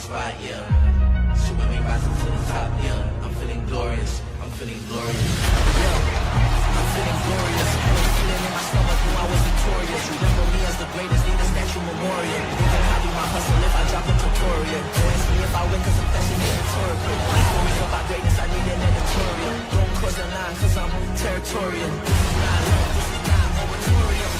spot, yeah. So when we rise to the top, yeah. I'm feeling glorious, I'm feeling glorious. Yeah, I'm feeling glorious. I'm feeling in my stomach, knew I was victorious. Remember me as the greatest, need a statue memorial. You can copy my hustle if I drop a tutorial. Or ask me if I win, cause I'm flashing editorial. Stories about greatness, I need an editorial. Don't cross the line, cause I'm territorial. This is not love, this is not moratorium.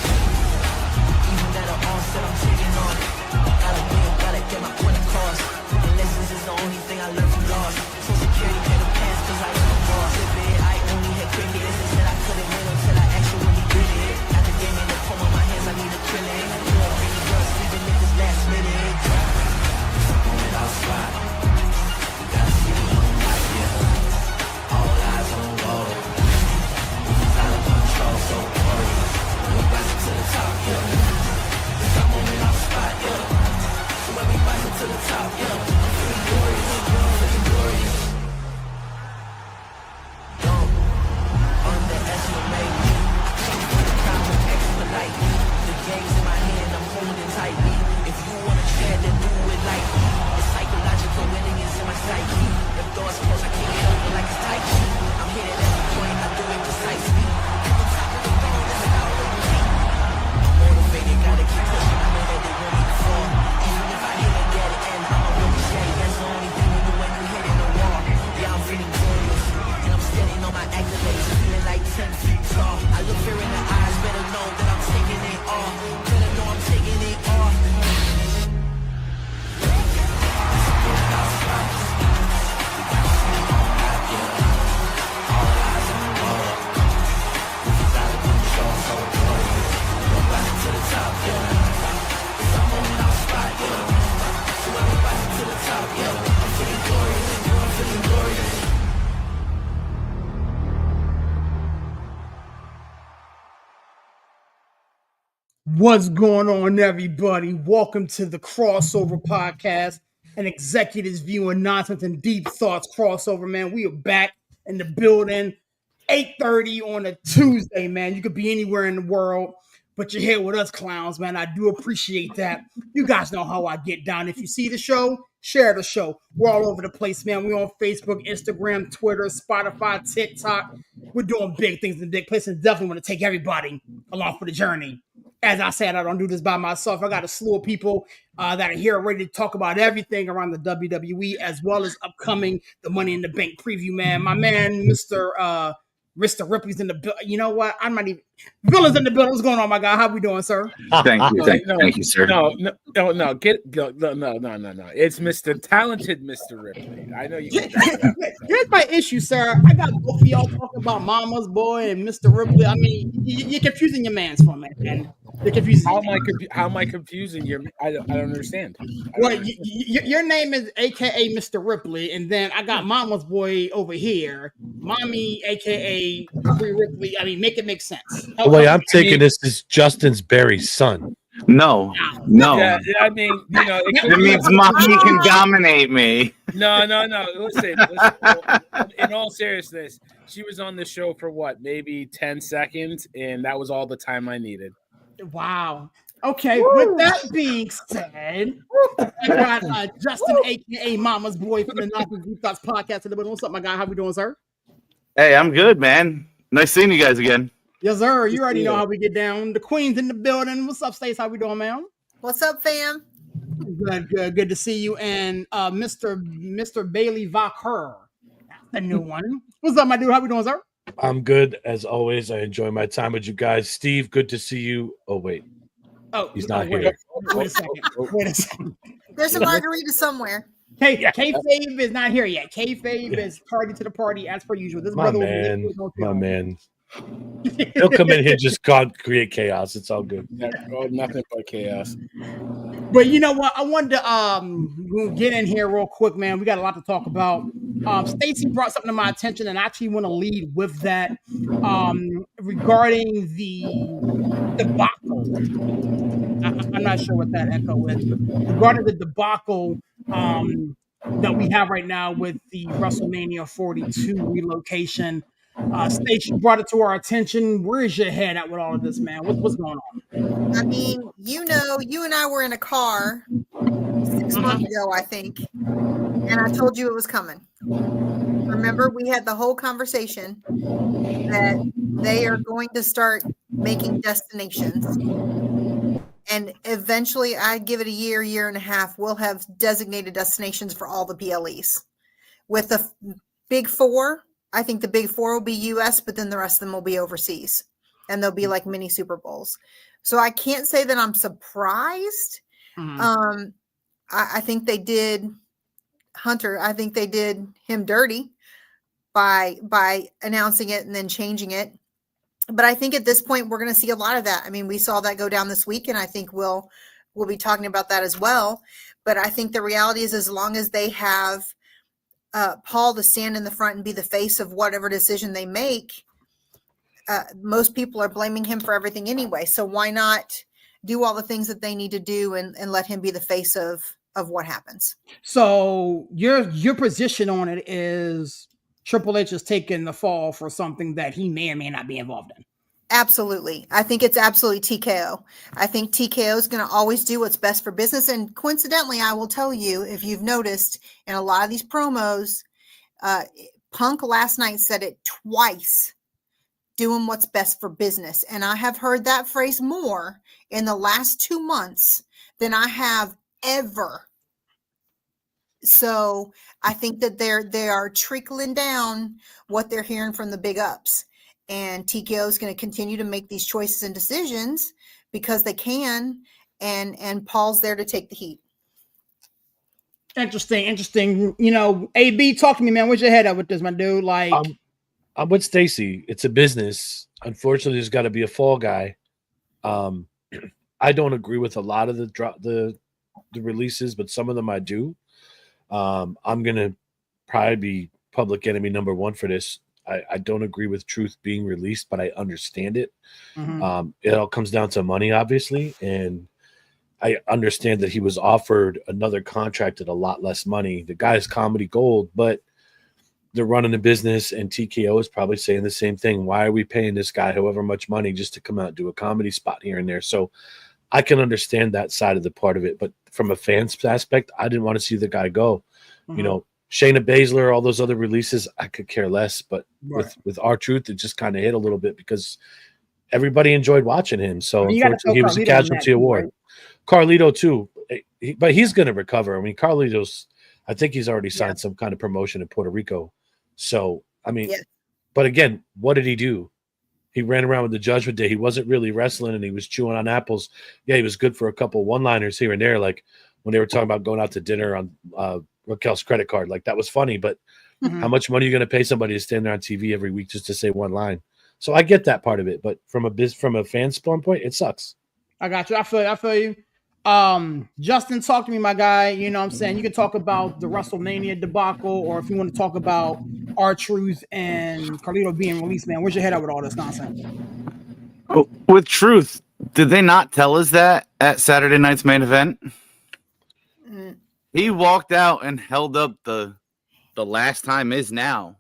Even at an onset, I'm taking on. Gotta win, gotta get my point across. And lessons is the only thing I learned from loss. So security pay the pants, cause I am the boss. If it, I only had cricket, this said I couldn't win until I actually did it. Got the game in the palm of my hands, I need a acrylic. More really girls, even if it's last minute. Moment I'll spot. We gotta see the one right here. All eyes on the wall. It's out of control, so glorious. We're rising to the top, yeah. It's our moment I'll spot, yeah. So when we rising to the top, yeah. I'm feeling glorious, I'm feeling glorious. Don't underestimate me. I'm proud and expedite me. The game's in my hand, I'm holding it tightly. If you wanna share, then do it like me. The psychological winning is in my psyche. If doors close, I kick it open like it's Tai Chi. I'm hitting every point, I do it precisely. At the top of the throne, that's an hour of me. I'm motivated, gotta keep pushing. I know that they want me to fall. Even if I hit a dead end, I'm a ricochet. That's the only thing you do when you hit in the wall. Yeah, I'm feeling glorious, and I'm standing on my accolades, feeling like 10 feet tall. I look fear in the eyes, better know that I'm taking it all. Better know I'm taking it all. What's going on, everybody? Welcome to the Crossover Podcast, an executives viewing nonsense and deep thoughts crossover, man. We are back in the building, 8:30 on a Tuesday, man. You could be anywhere in the world, but you're here with us clowns, man. I do appreciate that. You guys know how I get down. If you see the show, share the show. We're all over the place, man. We're on Facebook, Instagram, Twitter, Spotify, TikTok. We're doing big things in big places. Definitely want to take everybody along for the journey. As I said, I don't do this by myself. I got a slew of people that are here ready to talk about everything around the WWE, as well as upcoming the Money in the Bank preview, man. My man, Mr. Ripley's in the building. You know what? I'm not even. Villan's in the building. What's going on, my guy? How we doing, sir? Thank you, sir. No. It's Mr. Talented Mr. Ripley. I know you. Here's my issue, sir. I got both of y'all talking about Mama's Boy and Mr. Ripley. I mean, you're confusing your man's for me, man. You're confusing. How am I confusing you? I don't understand. Well, your name is AKA Mr. Ripley, and then I got Mama's Boy over here, Mommy AKA Ripley. I mean, make it make sense. The way I'm taking this is Justin's Barry's son. No. Yeah, I mean, you know, It means mommy can dominate me. No. Listen. In all seriousness, she was on the show for what, maybe 10 seconds, and that was all the time I needed. Wow. Okay. Woo. With that being said, I got Justin, aka Mama's Boy, from the Nonsense Deep Thoughts podcast. What's up, my guy? How we doing, sir? Hey, I'm good, man. Nice seeing you guys again. Yes, sir. You already know how we get down. The Queen's in the building. What's up, Stace? How we doing, man? What's up, fam? Good to see you. And Mr. Bailey Vacher. That's the new one. What's up, my dude? How we doing, sir? I'm good as always. I enjoy my time with you guys. Steve, good to see you. Oh, wait. Oh, he's not here. Wait a second. There's a margarita somewhere. Hey, Kayfabe is not here yet. Kayfabe is party to the party as per usual. This my man. He'll come in here, just create chaos. It's all good. Nothing but chaos. But you know what? I wanted to get in here real quick, man. We got a lot to talk about. Stacey brought something to my attention, and I actually want to lead with that regarding the debacle. I'm not sure what that echo is, but regarding the debacle that we have right now with the WrestleMania 42 relocation. Stacey brought it to our attention. Where is your head at with all of this, man? What's going on? I mean, you and I were in a car 6 months ago, I think. And I told you it was coming. Remember, we had the whole conversation that they are going to start making destinations. And eventually, I give it a year and a half, we'll have designated destinations for all the PLEs. With the big four, I think the big four will be US, but then the rest of them will be overseas. And they'll be like mini Super Bowls. So I can't say that I'm surprised. Mhm. I think they did Hunter. I think they did him dirty by announcing it and then changing it. But I think at this point we're going to see a lot of that. I mean, we saw that go down this week, and I think we'll be talking about that as well. But I think the reality is, as long as they have Paul to stand in the front and be the face of whatever decision they make, most people are blaming him for everything anyway. So why not do all the things that they need to do and let him be the face of what happens? So your position on it is Triple H is taking the fall for something that he may or may not be involved in. Absolutely. I think it's absolutely TKO. I think TKO is going to always do what's best for business. And coincidentally, I will tell you, if you've noticed in a lot of these promos, Punk last night said it twice, doing what's best for business. And I have heard that phrase more in the last 2 months than I have ever. So I think that they are trickling down what they're hearing from the big ups, and TKO is going to continue to make these choices and decisions because they can, and Paul's there to take the heat. Interesting. You know, AB, talk to me, man. Where's your head at with this, my dude? Like, I'm with Stacy. It's a business. Unfortunately, there's got to be a fall guy. I don't agree with a lot of the releases, but some of them I do. I'm gonna probably be public enemy number one for this. I don't agree with Truth being released, but I understand it. It all comes down to money, obviously, and I understand that he was offered another contract at a lot less money. The guy's comedy gold, but they're running the business, and TKO is probably saying the same thing. Why are we paying this guy however much money just to come out and do a comedy spot here and there? So I can understand that side of the part of it, but from a fan's aspect, I didn't want to see the guy go. You know, Shayna Baszler, all those other releases, I could care less. But with R-Truth, it just kind of hit a little bit because everybody enjoyed watching him. So unfortunately, he was a casualty award. Right? Carlito too, but he's going to recover. I mean, Carlito's, I think he's already signed some kind of promotion in Puerto Rico. So, I mean, but again, what did he do? He ran around with the Judgment Day. He wasn't really wrestling, and he was chewing on apples. Yeah, he was good for a couple one-liners here and there, like when they were talking about going out to dinner on Raquel's credit card. Like, that was funny, but how much money are you going to pay somebody to stand there on TV every week just to say one line? So I get that part of it, but from a fan standpoint, it sucks. I got you. I feel you. Justin, talk to me, my guy. You know what I'm saying? You can talk about the WrestleMania debacle, or if you want to talk about R-Truth and Carlito being released, man, where's your head at with all this nonsense? Oh, with Truth, did they not tell us that at Saturday night's main event? He walked out and held up the last time is now.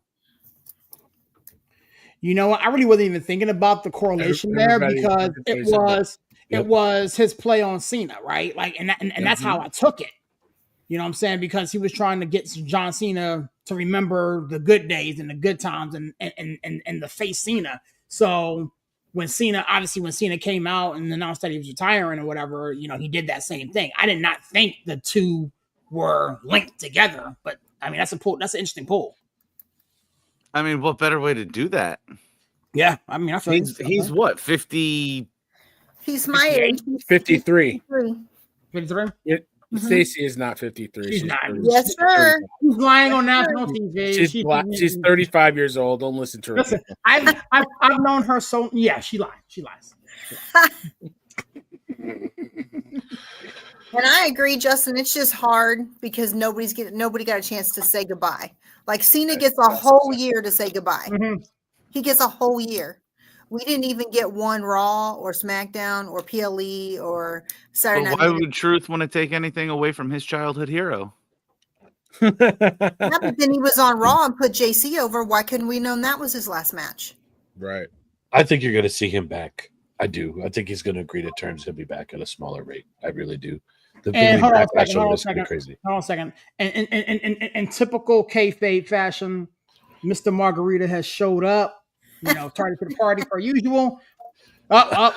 You know what? I really wasn't even thinking about the correlation there because it was his play on Cena, right? Like, and that's how I took it. You know what I'm saying? Because he was trying to get John Cena to remember the good days and the good times and the face Cena. So when Cena came out and announced that he was retiring or whatever, you know, he did that same thing. I did not think the two were linked together, but I mean, that's an interesting pull. I mean, what better way to do that? Yeah, I mean, I feel he's what, 50? He's my age. 53. 53? Stacy is not 53. She's not. Yes, sir. She's lying on national TV. She's 35 years old. Don't listen to her. Listen, I've known her so. Yeah, she lies. She lies. And I agree, Justin. It's just hard because nobody got a chance to say goodbye. Like Cena gets a whole year to say goodbye. He gets a whole year. We didn't even get one Raw or SmackDown or PLE or Saturday Night. Why would Truth want to take anything away from his childhood hero? Yeah, but then he was on Raw and put JC over. Why couldn't we known that was his last match? Right. I think you're going to see him back. I do. I think he's going to agree to terms. He'll be back at a smaller rate. I really do. The And hold on a backlash second. on this is crazy. Hold on a second. In typical kayfabe fashion, Mr. Margarita has showed up. You know, tardy to the party per usual. Up.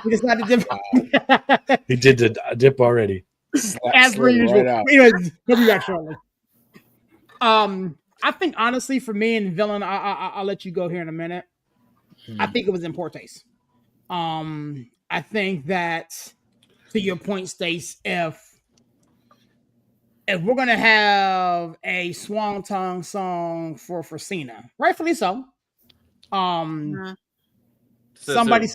He decided to He did the dip already. as per usual. Right out. Anyways, he'll be back shortly. I think honestly, for me and Villan, I'll let you go here in a minute. I think it was in poor taste. I think that, to your point, Stace, if we're gonna have a swan tongue song for Cena, rightfully so. Somebody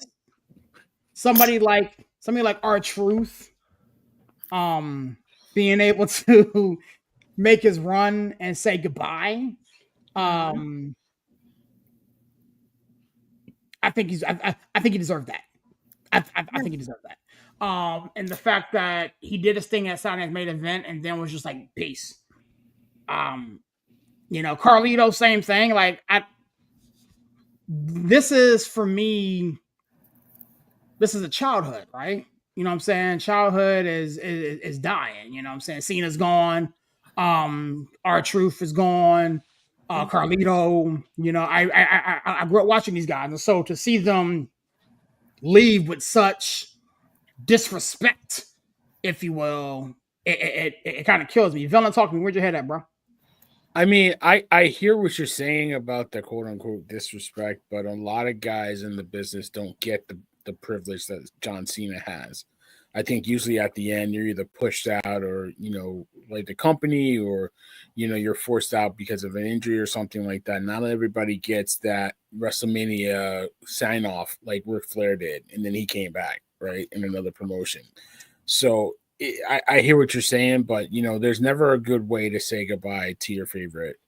like R-Truth, being able to make his run and say goodbye. I think he deserved that. I think he deserved that. And the fact that he did his thing at Saturday Night's Main Event and then was just like, peace. You know, Carlito, same thing. Like, this is, for me, this is a childhood, right? You know what I'm saying? Childhood is dying. You know what I'm saying? Cena's gone. R-Truth is gone. Carlito, you know, I grew up watching these guys. And so to see them leave with such disrespect, if you will, it kind of kills me. Villan, talk to me. Where'd your head at, bro? I mean, I hear what you're saying about the quote unquote disrespect, but a lot of guys in the business don't get the privilege that John Cena has. I think usually at the end you're either pushed out or, you know, like the company, or, you know, you're forced out because of an injury or something like that. Not everybody gets that WrestleMania sign off like Ric Flair did, and then he came back, right, in another promotion. So I hear what you're saying, but, you know, there's never a good way to say goodbye to your favorite,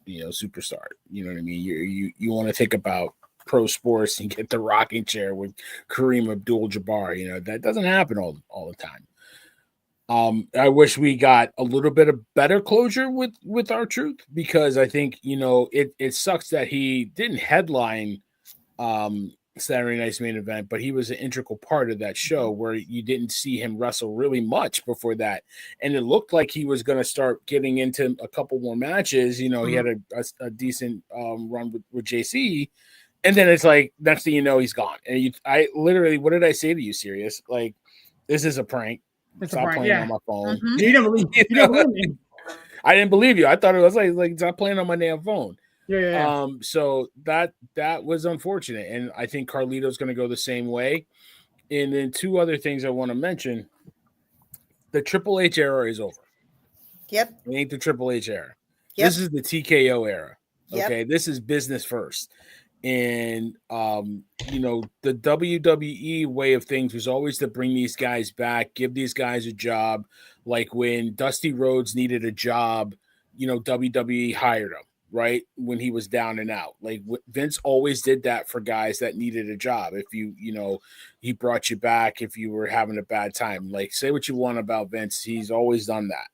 you know, superstar. You know what I mean? You want to think about pro sports and get the rocking chair with Kareem Abdul-Jabbar. You know, that doesn't happen all the time. I wish we got a little bit of better closure with R-Truth, because I think, you know, it sucks that he didn't headline Saturday Night's Main Event, but he was an integral part of that show where you didn't see him wrestle really much before that. And it looked like he was going to start getting into a couple more matches. You know, he had a decent run with JC. And then it's like, next thing you know, he's gone. And I literally, what did I say to you, Serious? Like, this is a prank. Stop playing on my phone. You didn't believe me. I didn't believe you. I thought it was like stop playing on my damn phone. Yeah. So that was unfortunate, and I think Carlito's going to go the same way. And then two other things I want to mention: the Triple H era is over. Yep. It ain't the Triple H era. Yep. This is the TKO era. Yep. Okay, this is business first. And you know, the WWE way of things was always to bring these guys back, give these guys a job. Like when Dusty Rhodes needed a job, you know, WWE hired him, right? When he was down and out. Like Vince always did that for guys that needed a job. If you know, he brought you back if you were having a bad time. Like, say what you want about Vince, he's always done that.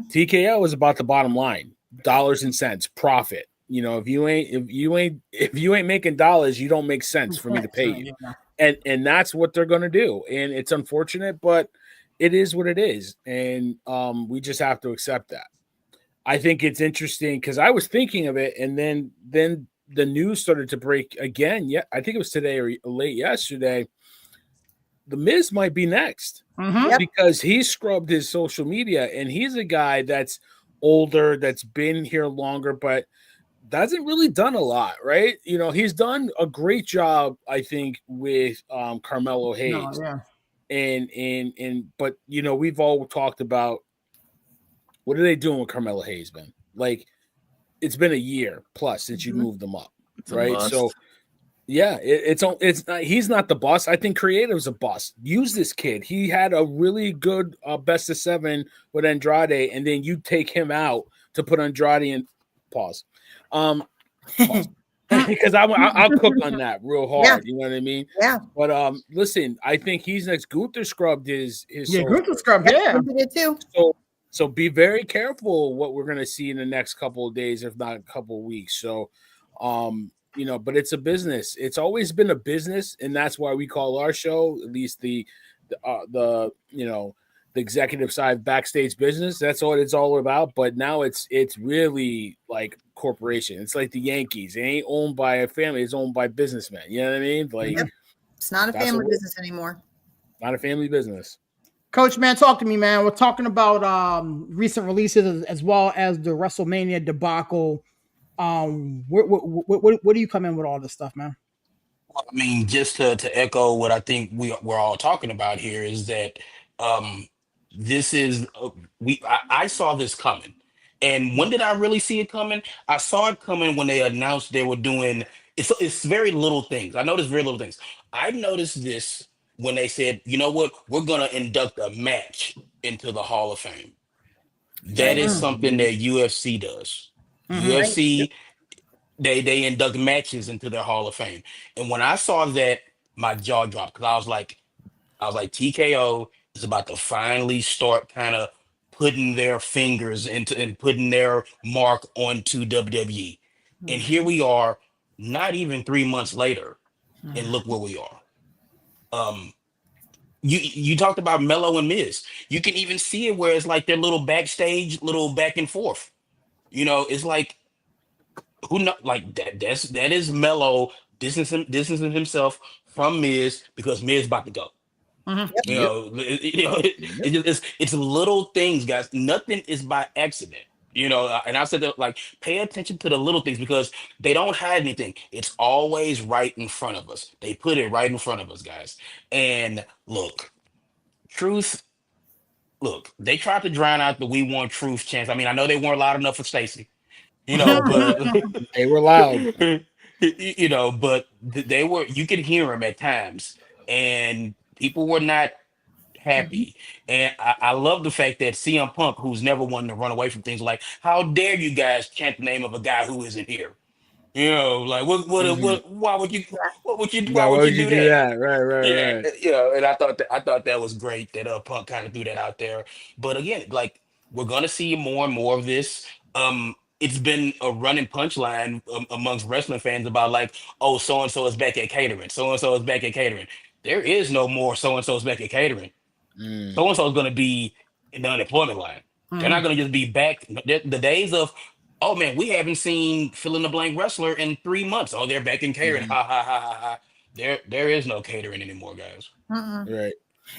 TKO is about the bottom line, dollars and cents, profit. You know, if you ain't making dollars, you don't make sense for me to pay you. And that's what they're going to do. And it's unfortunate, but it is what it is. And we just have to accept that. I think it's interesting because I was thinking of it, and then the news started to break again. Yeah, I think it was today or late yesterday. The Miz might be next because he scrubbed his social media, and he's a guy that's older, that's been here longer, but hasn't really done a lot, right? You know, he's done a great job, I think, with Carmelo Hayes. But you know, we've all talked about what are they doing with Carmelo Hayes, man? Like, it's been a year plus since you moved them up, right? So yeah, it's not, he's not the boss. I think Creative's a boss. Use this kid. He had a really good best of 7 with Andrade, and then you take him out to put Andrade in. Pause. Because I'll cook on that real hard. You know what I mean? Yeah. But listen, I think he's next. Gunther scrubbed his Gunther scrubbed. Yeah, He did too. So be very careful what we're gonna see in the next couple of days, if not a couple of weeks. So you know, but it's a business. It's always been a business, and that's why we call our show, at least the you know, the executive side, Backstage Business. That's what it's all about. But now it's really like corporation. It's like the Yankees. It ain't owned by a family. It's owned by businessmen. You know what I mean? Like It's not a that's family what- business anymore. not a family business. Coach, man, talk to me, man. We're talking about recent releases as well as the WrestleMania debacle. Where do you come in with all this stuff, man? I mean, just to echo what I think we're all talking about here is that um, this is I saw this coming, and when did I really see it coming? I saw it coming when they announced they were doing. It's very little things. I noticed very little things. I noticed this when they said, you know what, we're gonna induct a match into the Hall of Fame. That Right. is something that UFC does. Right. UFC they induct matches into their Hall of Fame. And when I saw that, my jaw dropped because I was like, TKO is about to finally start kind of putting their fingers into and putting their mark onto WWE. And here we are, not even 3 months later, and look where we are. Um, you talked about Mello and Miz. You can even see it where it's like their little backstage, little back and forth. You know, it's like who know like that is Mello distancing himself from Miz because Miz about to go. You Yep. know, it's little things, guys. Nothing is by accident. You know, and I said that like pay attention to the little things because they don't hide anything. It's always right in front of us. They put it right in front of us, guys. And look, truth. Look, they tried to drown out the "We Want Truth" chance. I mean, I know they weren't loud enough for Stacy, you know, but They were loud. you know, but they were. You could hear them at times, and people were not happy. And I love the fact that CM Punk, who's never wanted to run away from things, like, how dare you guys chant the name of a guy who isn't here? You know, like Mhm. why would you why Yeah, why would you would you do do that? that? Yeah, Right. you know, and I thought that was great that Punk kind of threw that out there. But again, like we're gonna see more and more of this. It's been a running punchline amongst wrestling fans about like, oh, so and so is back at catering. So and so is back at catering. There is no more so and so is back at catering. Mm. So and so is gonna be in the unemployment line. They're not gonna just be back. The days of, oh man, we haven't seen fill in the blank wrestler in 3 months. Oh, they're back in catering. Mhm. Ha ha ha ha ha. There is no catering anymore, guys. Mm-mm. Right.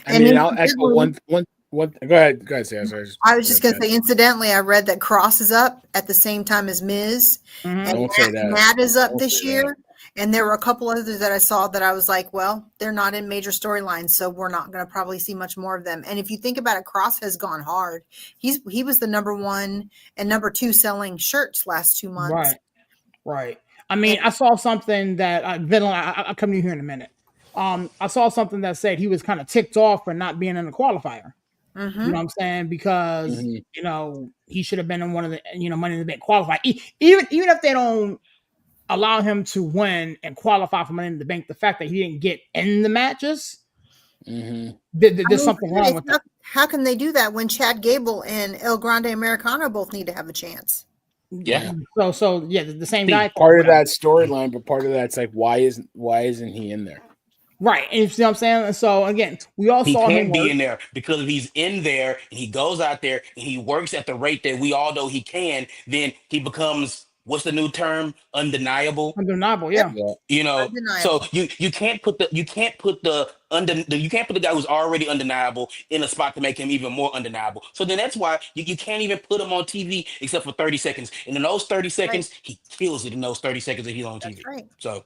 I And mean, I'll echo incidentally, one. Go ahead, Sarah. Sorry. I was just Go going to ahead. say, incidentally, I read that Cross is up at the same time as Miz, and Don't say that. Matt is up Don't this say that. year. And there were a couple others that I saw that I was like, well, they're not in major storylines, so we're not going to probably see much more of them. And if you think about it, Cross has gone hard. He was the number 1 and number 2 selling shirts last 2 months. Right. I mean, I saw something that Villan, I'll come to you here in a minute. I saw something that said he was kind of ticked off for not being in the qualifier. You know Mm-hmm. what I'm saying? Because Mhm. he should have been in one of the Money in the Bank qualifier. Even if they don't allow him to win and qualify for Money in the Bank, the fact that he didn't get in the matches, Mhm. there's something wrong with that. How can they do that when Chad Gable and El Grande Americano both need to have a chance? Yeah. So yeah, the same See, guy. Part of that storyline, but part of that's like, why isn't he in there? Right. And you see what I'm saying? And so again, we all He saw him can't be work. in there because if he's in there and he goes out there and he works at the rate that we all know he can, then he becomes what's the new term? Undeniable. Undeniable, Yep. yeah. Yeah. You know, so Undeniable. you can't put you can't put the guy who's already undeniable in a spot to make him even more undeniable. So then that's why you can't even put him on TV except for 30 seconds. And in those 30 Right. seconds, he kills it in those 30 seconds that he's on That's TV. right. So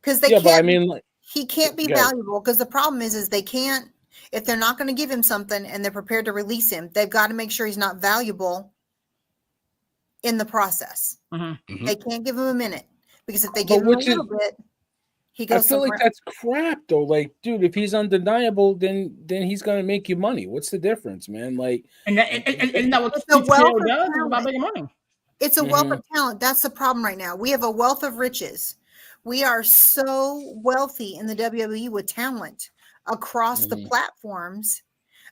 Because they Yeah, but I can't. mean, like, He can't be go ahead. valuable because the problem is they can't. If they're not going to give him something and they're prepared to release him, they've got to make sure he's not valuable in the process. mhm. They can't give him a minute because if they But give him a which is, little bit, he I goes feel like somewhere. that's crap though. Like, dude, if he's undeniable, then he's gonna make you money. What's the difference, man? Like, And that what It's a wealth TKO of does is about talent. making money. It's a wealth Mhm. of talent. That's the problem right now. We have a wealth of riches. We are so wealthy in the WWE with talent across the Mhm. platforms.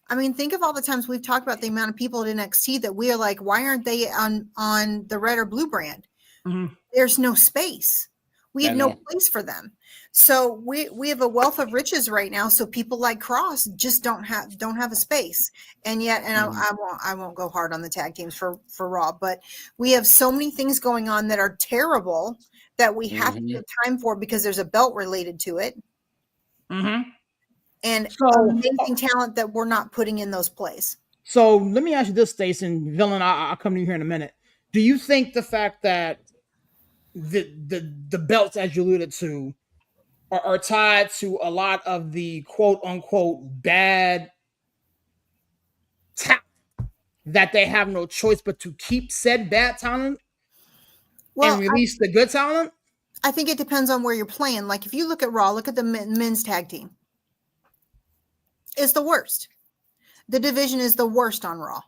I mean, think of all the times we've talked about the amount of people at NXT that we are like, why aren't they on the red or blue brand? Mhm. There's no space. We I have no know. place for them. So we have a wealth of riches right now. So people like Cross just don't have a space. And yet, and I won't go hard on the tag teams for Raw, but we have so many things going on that are terrible that we have to give time for because there's a belt related to it. Mm-hmm. And So amazing talent that we're not putting in those plays. So let me ask you this, Stacey, and Villan, I'll come to you here in a minute. Do you think the fact that the belts, as you alluded to, are tied to a lot of the quote unquote bad talent, that they have no choice but to keep said bad talent and release the good talent? I think it depends on where you're playing. Like if you look at Raw, look at the men's tag team. It's the worst. The division is the worst on Raw.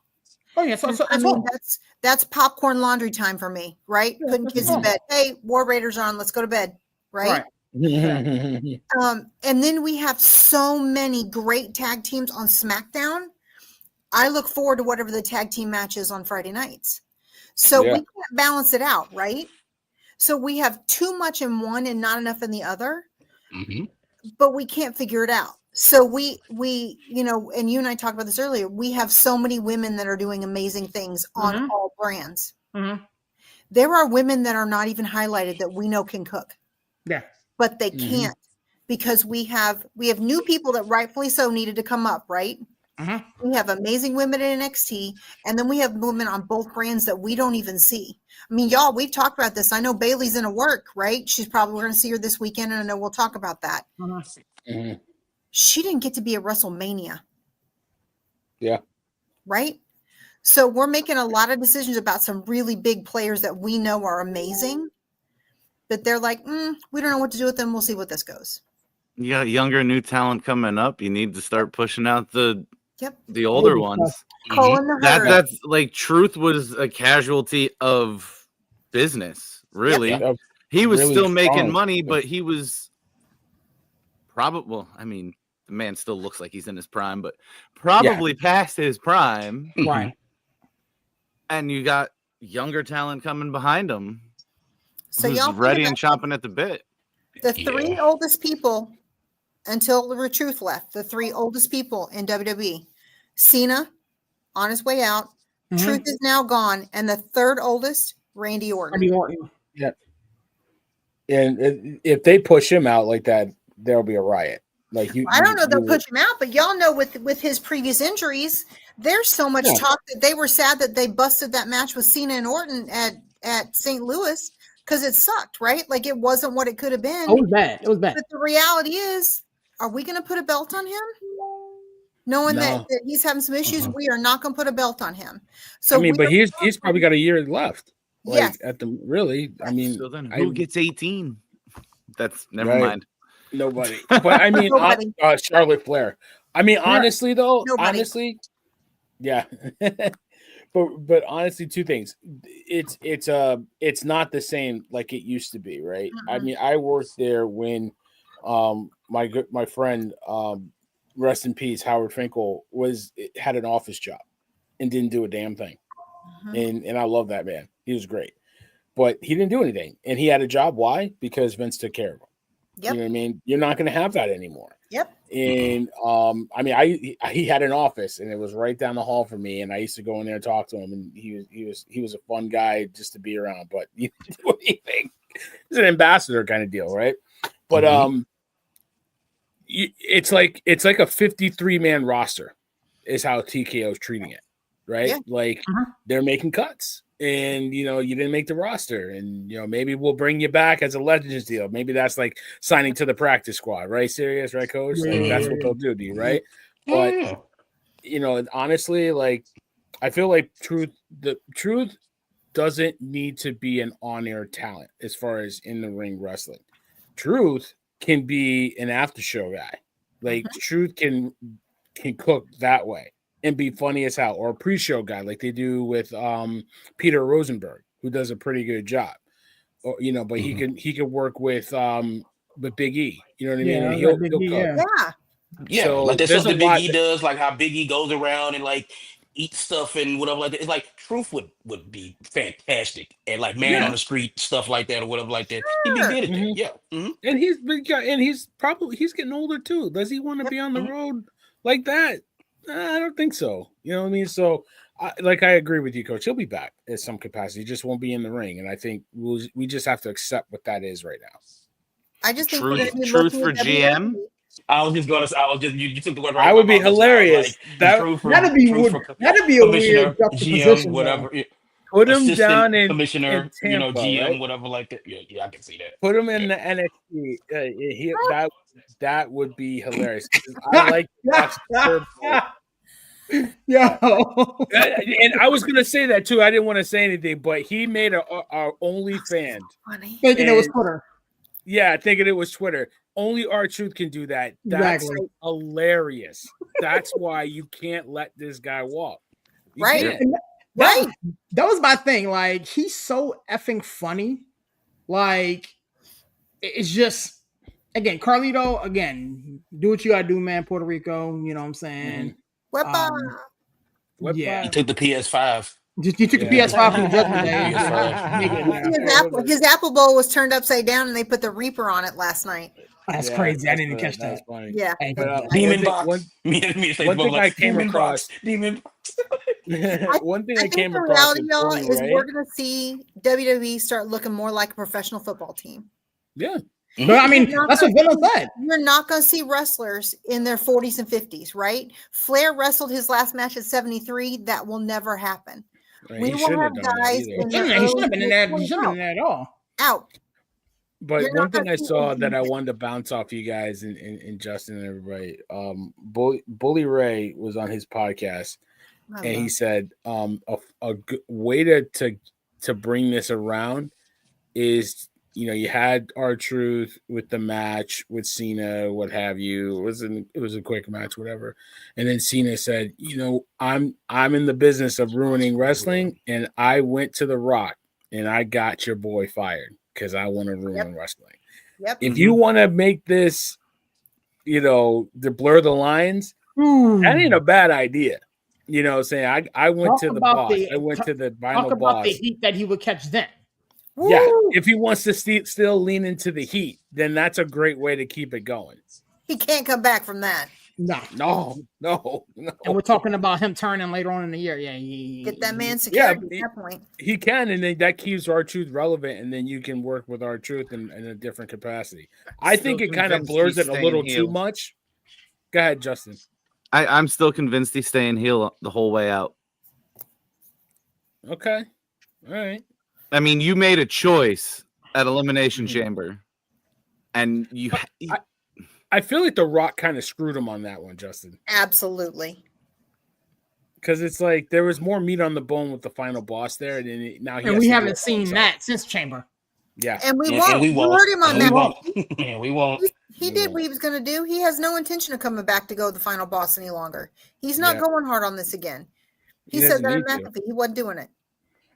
Oh yeah, so I mean that's popcorn laundry time for me, right? Yeah, Putting kids to bed. Hey, War Raiders on. Let's go to bed, right? And then we have so many great tag teams on SmackDown. I look forward to whatever the tag team match is on Friday nights. So we can't balance it out, right? So we have too much in one and not enough in the other, but we can't figure it out. So we, and you and I talked about this earlier. We have so many women that are doing amazing things on all brands. There are women that are not even highlighted that we know can cook. Yeah, but they can't because we have new people that rightfully so needed to come up, right? We have amazing women in NXT, and then we have women on both brands that we don't even see. I mean, y'all, we've talked about this. I know Bailey's in a work, right? We're going to see her this weekend, and I know we'll talk about that. She didn't get to be at WrestleMania. Yeah. Right? So we're making a lot of decisions about some really big players that we know are amazing, but they're like, we don't know what to do with them. We'll see what this goes. You got younger, new talent coming up. You need to start pushing out the older Older ones. Calling the herd. That's like Truth was a casualty of business. Really, he was Really still making strong. money, but he was probably. Well, I mean, the man still looks like he's in his prime, but probably past his prime. Right. And you got younger talent coming behind him, So who's y'all ready and chomping at the bit. The three oldest people until the Truth left, the three oldest people in WWE. Cena on his way out. Truth is now gone. And the third oldest, Randy Orton. Yeah. And if they push him out like that, there'll be a riot. Like I don't know if they'll push him out, but y'all know with his previous injuries, there's so much talk that they were sad that they busted that match with Cena and Orton at St. Louis because it sucked, right? Like it wasn't what it could have been. It was bad. It was bad. But the reality is, are we going to put a belt on him? Knowing that he's having some issues, we are not going to put a belt on him. So I mean, but he's probably got a year left. Like, yes. At the really, I mean, so then who gets 18? That's never mind. Nobody. But I mean, Charlotte Flair. I mean, honestly, though, honestly, yeah. But honestly, two things. It's not the same like it used to be, right? I mean, I worked there when my friend rest in peace Howard Finkel had an office job and didn't do a damn thing. And I love that man. He was great. But he didn't do anything. And he had a job. Why? Because Vince took care of him. Yep. You know what I mean? You're not going to have that anymore. Yep. And I mean, he had an office, and it was right down the hall from me, and I used to go in there and talk to him, and he was a fun guy just to be around. But you didn't do anything. He's an ambassador kind of deal, right? But it's like a 53-man roster is how TKO is treating it, right? Yeah. Like they're making cuts. And you didn't make the roster, and maybe we'll bring you back as a Legends deal. Maybe that's like signing to the practice squad, right? Serious, right, Coach? Like that's what they'll do to you, right? But honestly, like I feel like the truth doesn't need to be an on-air talent as far as in the ring wrestling. Truth can be an after show guy. Like Truth can cook that way and be funny as hell, or a pre-show guy like they do with Peter Rosenberg, who does a pretty good job. Or but he can work with Big E. You know what I mean? And he'll cook. Yeah. Yeah, So like that's there's something a lot Big E does, like how Big E goes around and like eat stuff and whatever like that. It's like Truth would be fantastic and like man Yeah. on the street stuff like that or whatever like that. He'd be Sure. good at that. Mhm. Yeah. Mhm. And he's probably getting older too. Does he want to be on the road like that? I don't think so. You know what I mean? So, I agree with you, Coach. He'll be back in some capacity. He just won't be in the ring, and I think we just have to accept what that is right now. I just think we're going to be Truth looking for at GM. WWE. You took the word right. I out would of be my mouth. I was hilarious. Like, Truth for That'd be a weird commissioner, GM, juxtaposition. whatever. Put him Assistant down in commissioner, Tampa, GM, right? whatever like that. Yeah, I can see that. Put him in the NXT. That would be hilarious. I like Yo. and I was gonna say that too. I didn't want to say anything, but he made our OnlyFans. Funny. Thinking it was And- Twitter. Yeah, thinking it was Twitter. Only R-Truth can do that. That's Exactly. hilarious. That's why you can't let this guy walk. You Right. can't. Right. That was my thing. Like, he's so effing funny. Like, it's just, again, Carlito, again, do what you gotta do, man. Puerto Rico, you know what I'm saying? Wepa. Yeah. He took the PS5. You took the Yeah. PS5 from the Judgment Day. PS5. Make it in there. His apple bowl was turned upside down and they put the Reaper on it last night. That's Yeah, crazy. I didn't even that's catch that. That's funny. Yeah. I ain't But, catch that. Demon thing- box. one- Me and Stacey one both thing like, I came Demon across- box. Demon box. One thing I think came the across reality, with y'all, Bully is Ray. we're going to see WWE start looking more like a professional football team. Yeah. But I mean, that's what Villan said. You're not going to see wrestlers in their 40s and 50s, right? Flair wrestled his last match at 73. That will never happen. Right, We he will shouldn't have have done that guys either. in He their shouldn't have been in there. He early shouldn't have been in there at all. out. But You're one not thing gonna I see saw anything that I different. wanted to bounce off you guys and Justin and everybody, Bully Ray was on his podcast I and he love said a good way to bring this around is, you know, you had R-Truth with the match with Cena, what have you. It was a quick match, whatever. And then Cena said, you know, I'm in the business of ruining wrestling, and I went to The Rock and I got your boy fired because I want to ruin wrestling. Yep. If you want to make this, you know, to blur the lines, that ain't a bad idea. You know what I'm saying? I went Talk to the about boss. the- I went to the Talk final about boss. the heat that he would catch then. Yeah, Woo! if he wants to still lean into the heat, then that's a great way to keep it going. He can't come back from that. No. No. And we're talking about him turning later on in the year. Yeah. Get that man Yeah, secured at that point. He can, and then that keeps R-Truth relevant, and then you can work with R-Truth in a different capacity. I think it kind of convinced blurs he's it a little staying too heel. much. Go ahead, Justin. I'm still convinced he's staying heel the whole way out. Okay. All right. I mean, you made a choice at Elimination Chamber, and you. I feel like The Rock kind of screwed him on that one, Justin. Absolutely. Because it's like there was more meat on the bone with the final boss there, and then now he And has we to do haven't it seen himself. that since Chamber. Yeah. And we And won't. we You won't. heard him on And that. we won't. And we won't. He did what he was going to do. He has no intention of coming back to go the final boss any longer. He's not Yeah. going hard on this again. He He said doesn't that in need to. McAfee. He wasn't doing it.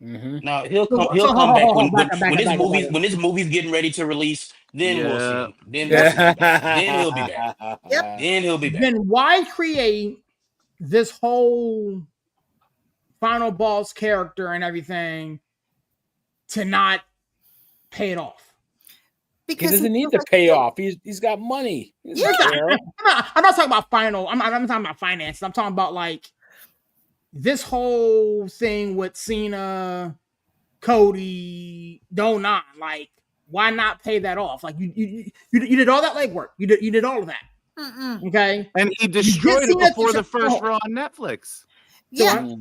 Mm-hmm. No, he'll So- come. He'll so- come hold back on, when back up. when his movie's getting ready to release. Then we'll see him. Then he'll be back. Yep. Then he'll be back. Then why create this whole final boss character and everything to not pay it off? He Because doesn't need feels to like pay he- off. He's got money. He's Yeah. not there. I'm not talking about final. I'm not talking about finances. I'm talking about like this whole thing with Cena, Cody, Donan. Like, why not pay that off? Like you did all that legwork. You did all of that. Mm-mm. Okay. And he destroyed see it that before the picture- first oh. Raw on Netflix. Yeah.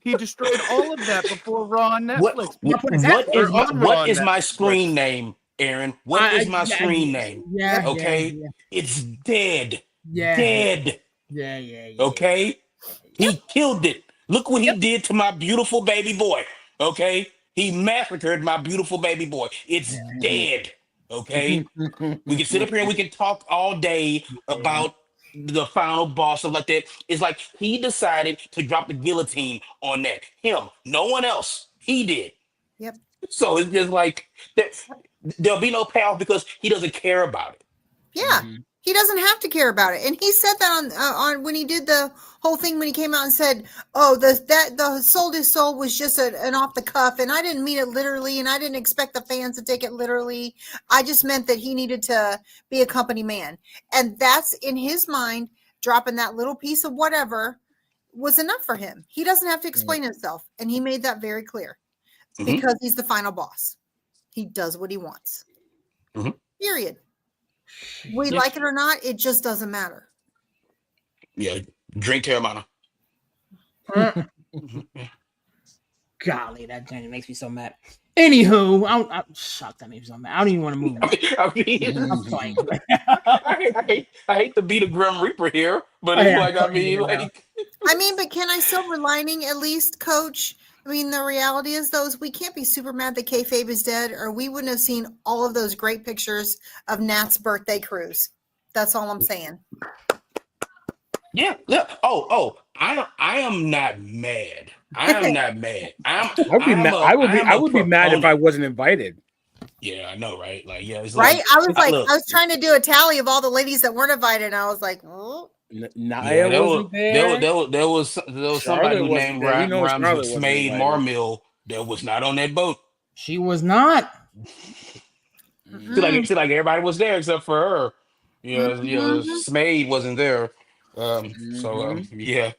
He destroyed all of that before Raw on Netflix. What is my screen name, Aaron? What is my screen name? Yeah. Okay, Yeah. it's dead. Yeah. Dead. Yeah. Okay, he killed it. Look what he did to my beautiful baby boy. Okay, he massacred my beautiful baby boy. It's dead. Okay, we can sit up here and we can talk all day about the final boss, stuff like that. It's like he decided to drop the guillotine on that. Him, no one else. He did. Yep. So it's just like there'll be no payoff because he doesn't care about it. Yeah. He doesn't have to care about it. And he said that on when he did the whole thing, when he came out and said, oh, the sold his soul was just an off the cuff. And I didn't mean it literally. And I didn't expect the fans to take it literally. I just meant that he needed to be a company man. And that's in his mind, dropping that little piece of whatever was enough for him. He doesn't have to explain himself. And he made that very clear because he's the final boss. He does what he wants. Period. We like it or not, it just doesn't matter. Yeah, drink Terramana. Golly, that Jenny makes me so mad. Anywho, I'm shocked that makes me so mad. I don't even want to move. I'm fine. I hate to be the Grim Reaper here, but it's but can I silver lining at least, Coach? I mean, the reality is, we can't be super mad that kayfabe is dead, or we wouldn't have seen all of those great pictures of Nat's birthday cruise. That's all I'm saying. Yeah. Oh, I am not mad. I am not mad. I would be mad if I wasn't invited. Yeah, I know, right? Like, yeah, it's right. Like, I was trying to do a tally of all the ladies that weren't invited, and I was like, oh. Naya wasn't there. There was somebody who named rhymes with Smaid Marmill that was not on that boat. She was not. See, like everybody was there except for her. Smaid wasn't there. Yeah.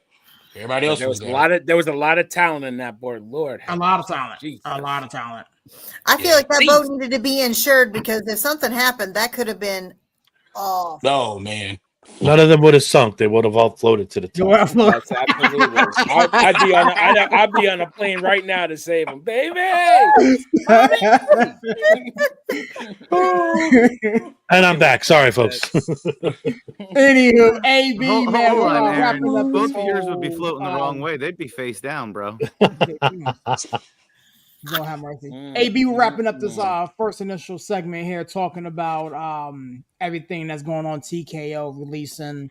Everybody else was there. There was a lot of talent in that board. Lord, a lot of talent. A lot of talent. I feel like that boat needed to be insured because if something happened, that could have been off. Oh man. None of them would have sunk. They would have all floated to the top. That's absolutely. I'd be on a plane right now to save them, baby. And I'm back. Sorry, folks. Anywho, AB, man, hold on, Aaron. Both ears would be floating the wrong way. They'd be face down, bro. Don't have mercy. AB, we're wrapping up this first initial segment here, talking about everything that's going on. TKO releasing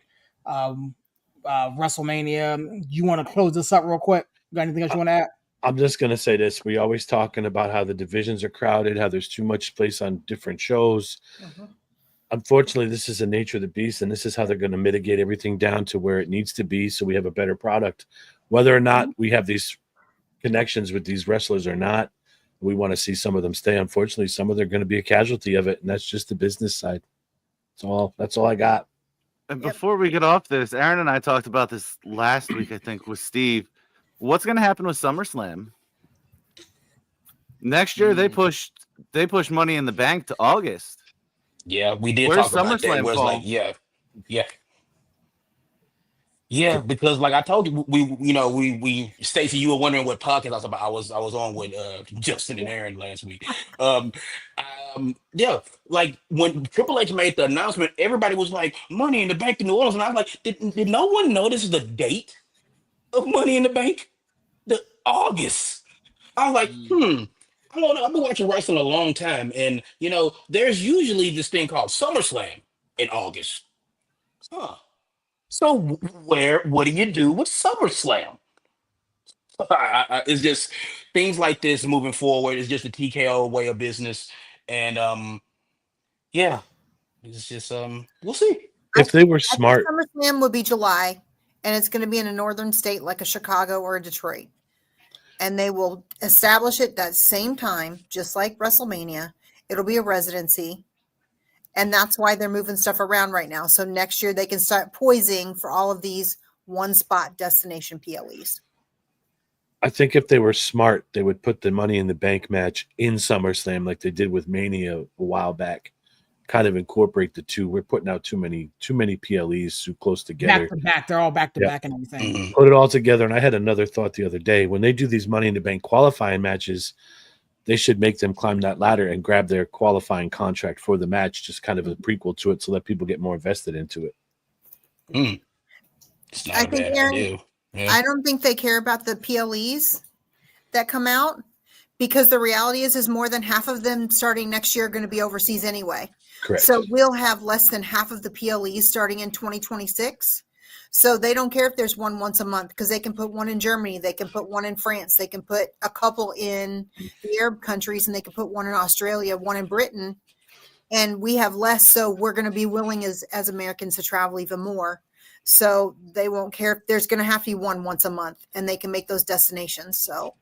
WrestleMania. You want to close this up real quick? Got anything else you want to add? I'm just going to say this. We always talking about how the divisions are crowded, how there's too much space on different shows. Unfortunately, this is the nature of the beast, and this is how they're going to mitigate everything down to where it needs to be so we have a better product. Whether or not we have these connections with these wrestlers or not, we want to see some of them stay. Unfortunately, some of them are going to be a casualty of it, and that's just the business side. That's all I got. And before we get off this, Aaron and I talked about this last week, I think, with Steve. What's going to happen with SummerSlam? Next year, they pushed Money in the Bank to August. Yeah, we did Where's talk about that. It was like, yeah, because like I told you, we Stacey, you were wondering what podcast I was about. I was on with Justin and Aaron last week. Like when Triple H made the announcement, everybody was like, Money in the Bank in New Orleans, and I was like, did no one notice the date of Money in the Bank? The August. I was like, I've been watching wrestling a long time, and there's usually this thing called SummerSlam in August. So what do you do with SummerSlam? It's just things like this moving forward. It's just a TKO way of business, and it's just we'll see. If they were smart, SummerSlam would be July, and it's going to be in a northern state like a Chicago or a Detroit, and they will establish it that same time, just like WrestleMania. It'll be a residency. And that's why they're moving stuff around right now. So next year they can start poising for all of these one-spot destination PLEs. I think if they were smart, they would put the Money in the Bank match in SummerSlam like they did with Mania a while back. Kind of incorporate the two. We're putting out too many PLEs too close together. Back to back. They're all back to back and everything. Put it all together. And I had another thought the other day. When they do these Money in the Bank qualifying matches, they should make them climb that ladder and grab their qualifying contract for the match, just kind of a prequel to it, so that people get more invested into it. It's not a bad idea. I don't think they care about the PLEs that come out, because the reality is more than half of them starting next year are going to be overseas anyway. Correct. So we'll have less than half of the PLEs starting in 2026. So they don't care if there's one once a month, because they can put one in Germany, they can put one in France, they can put a couple in the Arab countries, and they can put one in Australia, one in Britain. and we have less, so we're going to be willing as Americans to travel even more. So they won't care if there's going to have to be one once a month, and they can make those destinations. So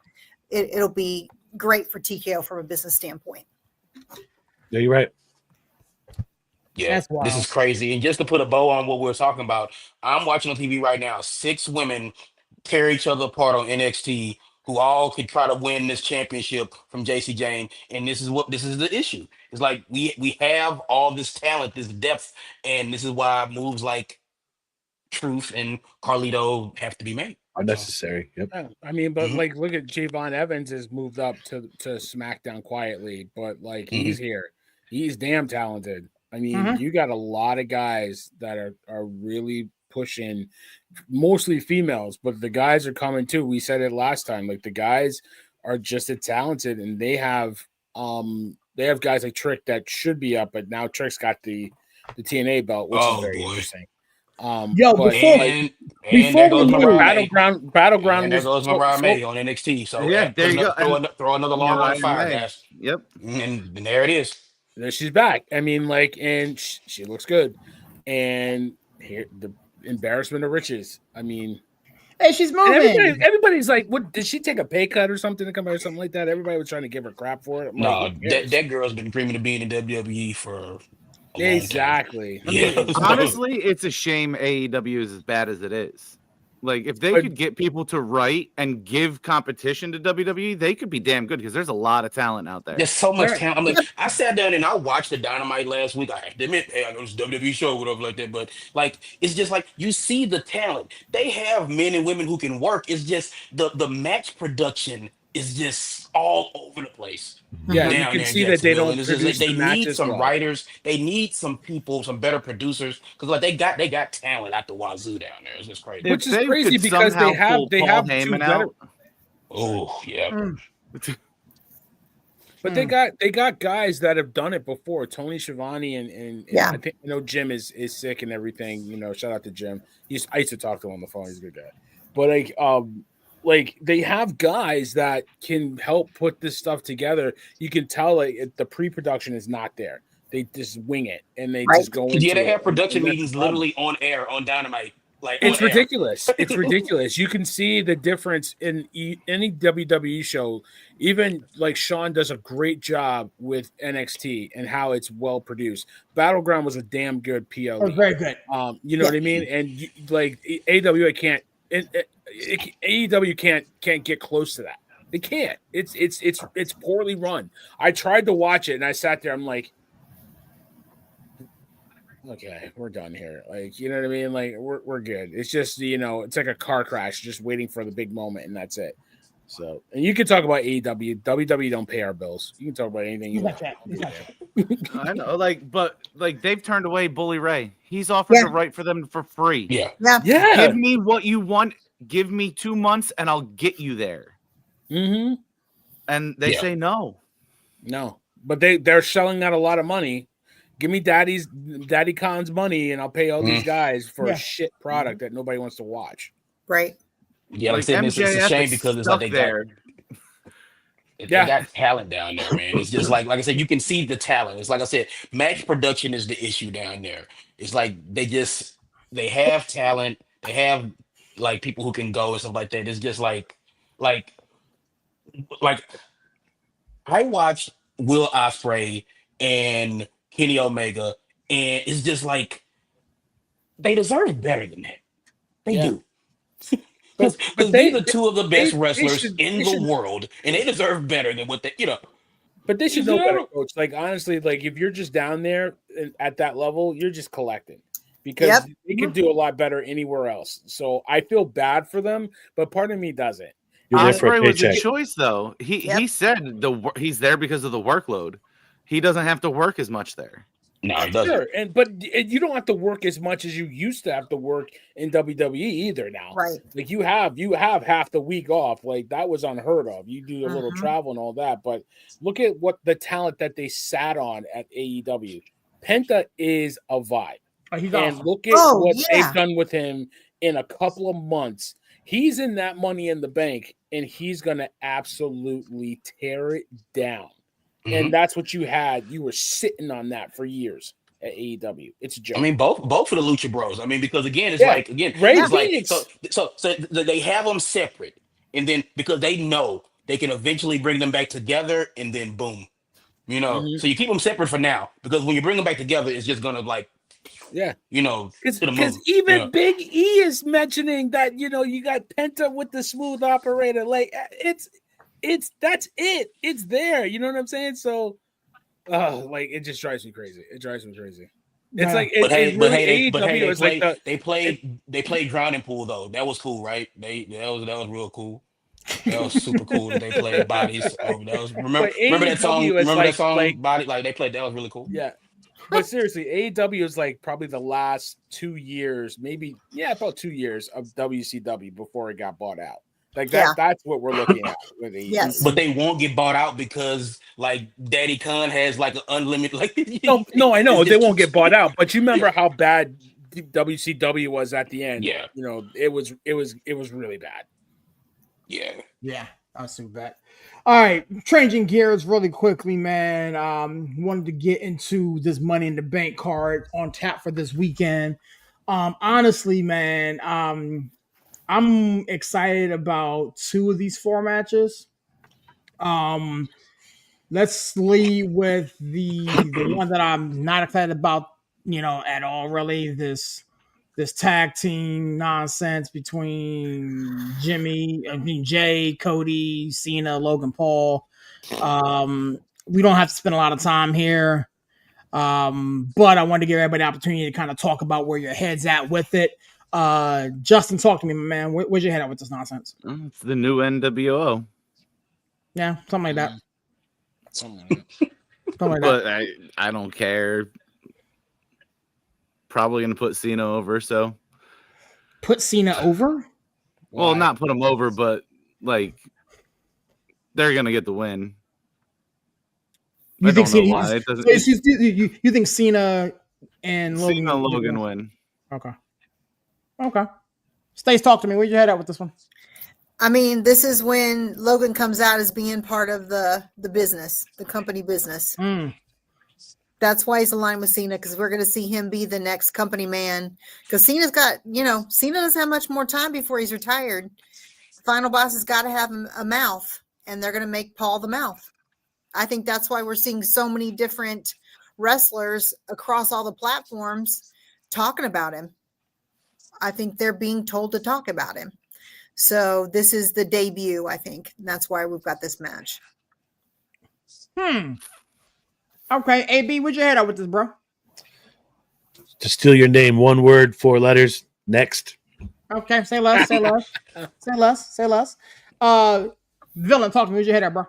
it'll be great for TKO from a business standpoint. Yeah, you're right. Yeah, That's this wild. is crazy. And just to put a bow on what we're talking about, I'm watching on TV right now. 6 women tear each other apart on NXT who all could try to win this championship from JC Jane. And this is the issue. It's like we have all this talent, this depth, and this is why moves like Truth and Carlito have to be made. So, Unnecessary. Yep. Yeah, I mean, but Mhm. like, look at Javon Evans has moved up to SmackDown quietly, but like Mm-hmm. he's here. He's damn talented. I mean, Mhm. you got a lot of guys that are really pushing, mostly females, but the guys are coming too. We said it last time. Like the guys are just as talented, and they have guys like Trick that should be up, but now Trick's got the TNA belt, which is oh very boy. interesting. Yo, But before like, And there we goes but move, Mariah May. battleground And there was goes Mariah May on NXT. So Yeah, there you go. And throw another log on the Mariah fire, May. guys. Yep. And there it is. there she's back. I mean, like, and she looks good. And here the embarrassment of riches. I mean, hey, she's and moving. everybody's like, what did she take a pay cut or something to come here or something like that? Everybody was trying to give her crap for it. I'm No, like, who cares? that girl's been dreaming of being in WWE for a long time. Exactly. I mean, Yeah, so- honestly, it's a shame AEW is as bad as it is. Like, if they But- could get people to write and give competition to WWE, they could be damn good because there's a lot of talent out there. There's so much Right. talent. I'm like, I sat down and I watched the Dynamite last week. I have to admit, hey, I know it's a WWE show, whatever like that. But like, it's just like you see the talent. They have men and women who can work. It's just the match production is just all over the place. Yeah, you Down can there in see that they Jacksonville. don't And it's just produce like the they need matches some well. writers. They need some people, some better producers. Because like they got talent at the wazoo down there. It's just crazy. Which is they crazy could because somehow they pull have Paul two Heyman better. out. Oh yeah. But they got guys that have done it before. Tony Schiavone and Yeah. I think Jim is sick and everything. Shout out to Jim. I used to talk to him on the phone. He's a good guy. But like they have guys that can help put this stuff together. You can tell like the pre-production is not there. They just wing it and they Right. just go into Yeah, they it. have production And that's meetings the problem. literally on air on Dynamite. Like It's on air. ridiculous. It's ridiculous. You can see the difference in any WWE show. Even like Sean does a great job with NXT and how it's well produced. Battleground was a damn good PLE. That was very good. You know what I mean? And like AWA can't. AEW can't get close to that. They can't. It's poorly run. I tried to watch it and I sat there. I'm like, okay, we're done here. Like, you know what I mean? Like, we're good. It's just, it's like a car crash, just waiting for the big moment, and that's it. So, and you can talk about AEW. WWE don't pay our bills. You can talk about anything you want. I know, but they've turned away Bully Ray. He's offered Yeah. to write for them for free. Yeah. Yeah. Yeah. Give me what you want. Give me 2 months, and I'll get you there. Mm-hmm. And they Yeah. say no. No, but they're shelling out a lot of money. Give me Daddy Khan's money, and I'll pay all these guys for Yeah. a shit product that nobody wants to watch. Right. Yeah, like I said, it's a MJF shame is because it's like stuck there. they Yeah. got talent down there, man. It's just like I said, you can see the talent. It's like I said, match production is the issue down there. It's like they have talent, they have like people who can go and stuff like that. It's just like I watched Will Ospreay and Kenny Omega, and it's just like they deserve better than that. They Yeah. do. But Because they- these are two of the best they wrestlers should- in they the should- world, and they deserve better than what But they should know better, Yeah. coach. Like, honestly, like if you're just down there at that level, you're just collecting because Yep. they could do a lot better anywhere else. So I feel bad for them, but part of me doesn't. You're there for a Ospreay was a paycheck. choice, though. Yep. He said he's there because of the workload. He doesn't have to work as much there. No, it doesn't. Sure, but you don't have to work as much as you used to have to work in WWE either. Now, Right. Like you have half the week off. Like that was unheard of. You do a little Mhm. travel and all that, but look at what the talent that they sat on at AEW. Penta is a vibe, Oh, he's and awesome. look at Oh, what yeah. they've done with him in a couple of months. He's in that Money in the Bank, and he's gonna absolutely tear it down. and that's what you had. You were sitting on that for years at AEW. It's a joke. I mean, both for the Lucha Bros. I mean, because again, it's Yeah. like Ray it's like Phoenix. so they have them separate, and then because they know they can eventually bring them back together, and then boom, you know. So you keep them separate for now, because when you bring them back together, it's just gonna like, you know, to the moon. Because even Big E is mentioning that, you know, you got Penta with the smooth operator. Like it's that's it. It's there. You know what I'm saying? So like it just drives me crazy. It drives me crazy. It's like they played Drowning Pool though. That was cool, right? That was real cool. That was super cool that they played Bodies. That was remember that song? Remember that song Body? Like they played that was really cool. Yeah. But seriously, AEW is like probably the last 2 years, maybe about 2 years of WCW before it got bought out. Like that's what we're looking at with AEW. Yes. But they won't get bought out because like Daddy Khan has like an unlimited like no, I know they won't get bought out, but you remember how bad WCW was at the end. Yeah. You know, it was really bad. Yeah. Yeah, I was super bad. All right, changing gears really quickly, man. Wanted to get into this Money in the Bank card on tap for this weekend. Honestly, man, I'm excited about 2 of these 4 matches. Let's lead with the one that I'm not excited about, you know, at all. Really, this tag team nonsense between Jay, Cody, Cena, Logan Paul. We don't have to spend a lot of time here. But I wanted to give everybody the opportunity to kind of talk about where your head's at with it. Justin, talk to me, man. Where's your head at with this nonsense? It's the new NWO. Yeah, something like that. Something like But that. I don't care. Probably gonna put Cena over. So put Cena over? Well, not put him over, but like they're gonna get the win. You think Cena? Why. It doesn't, you think Cena and Logan win? Okay. Stace, talk to me. Where'd you head at with this one? I mean, this is when Logan comes out as being part of the business, the company business. That's why he's aligned with Cena, because we're going to see him be the next company man. Because Cena's got, Cena doesn't have much more time before he's retired. Final Boss has got to have a mouth, and they're going to make Paul the mouth. I think that's why we're seeing so many different wrestlers across all the platforms talking about him. I think they're being told to talk about him. So this is the debut, I think. And that's why we've got this match. Okay, AB, where'd you head out with this, bro? To steal your name, 1 word, 4 letters. Next. Okay, say less. Say less. Villan, talk to me. Where'd you head out, bro?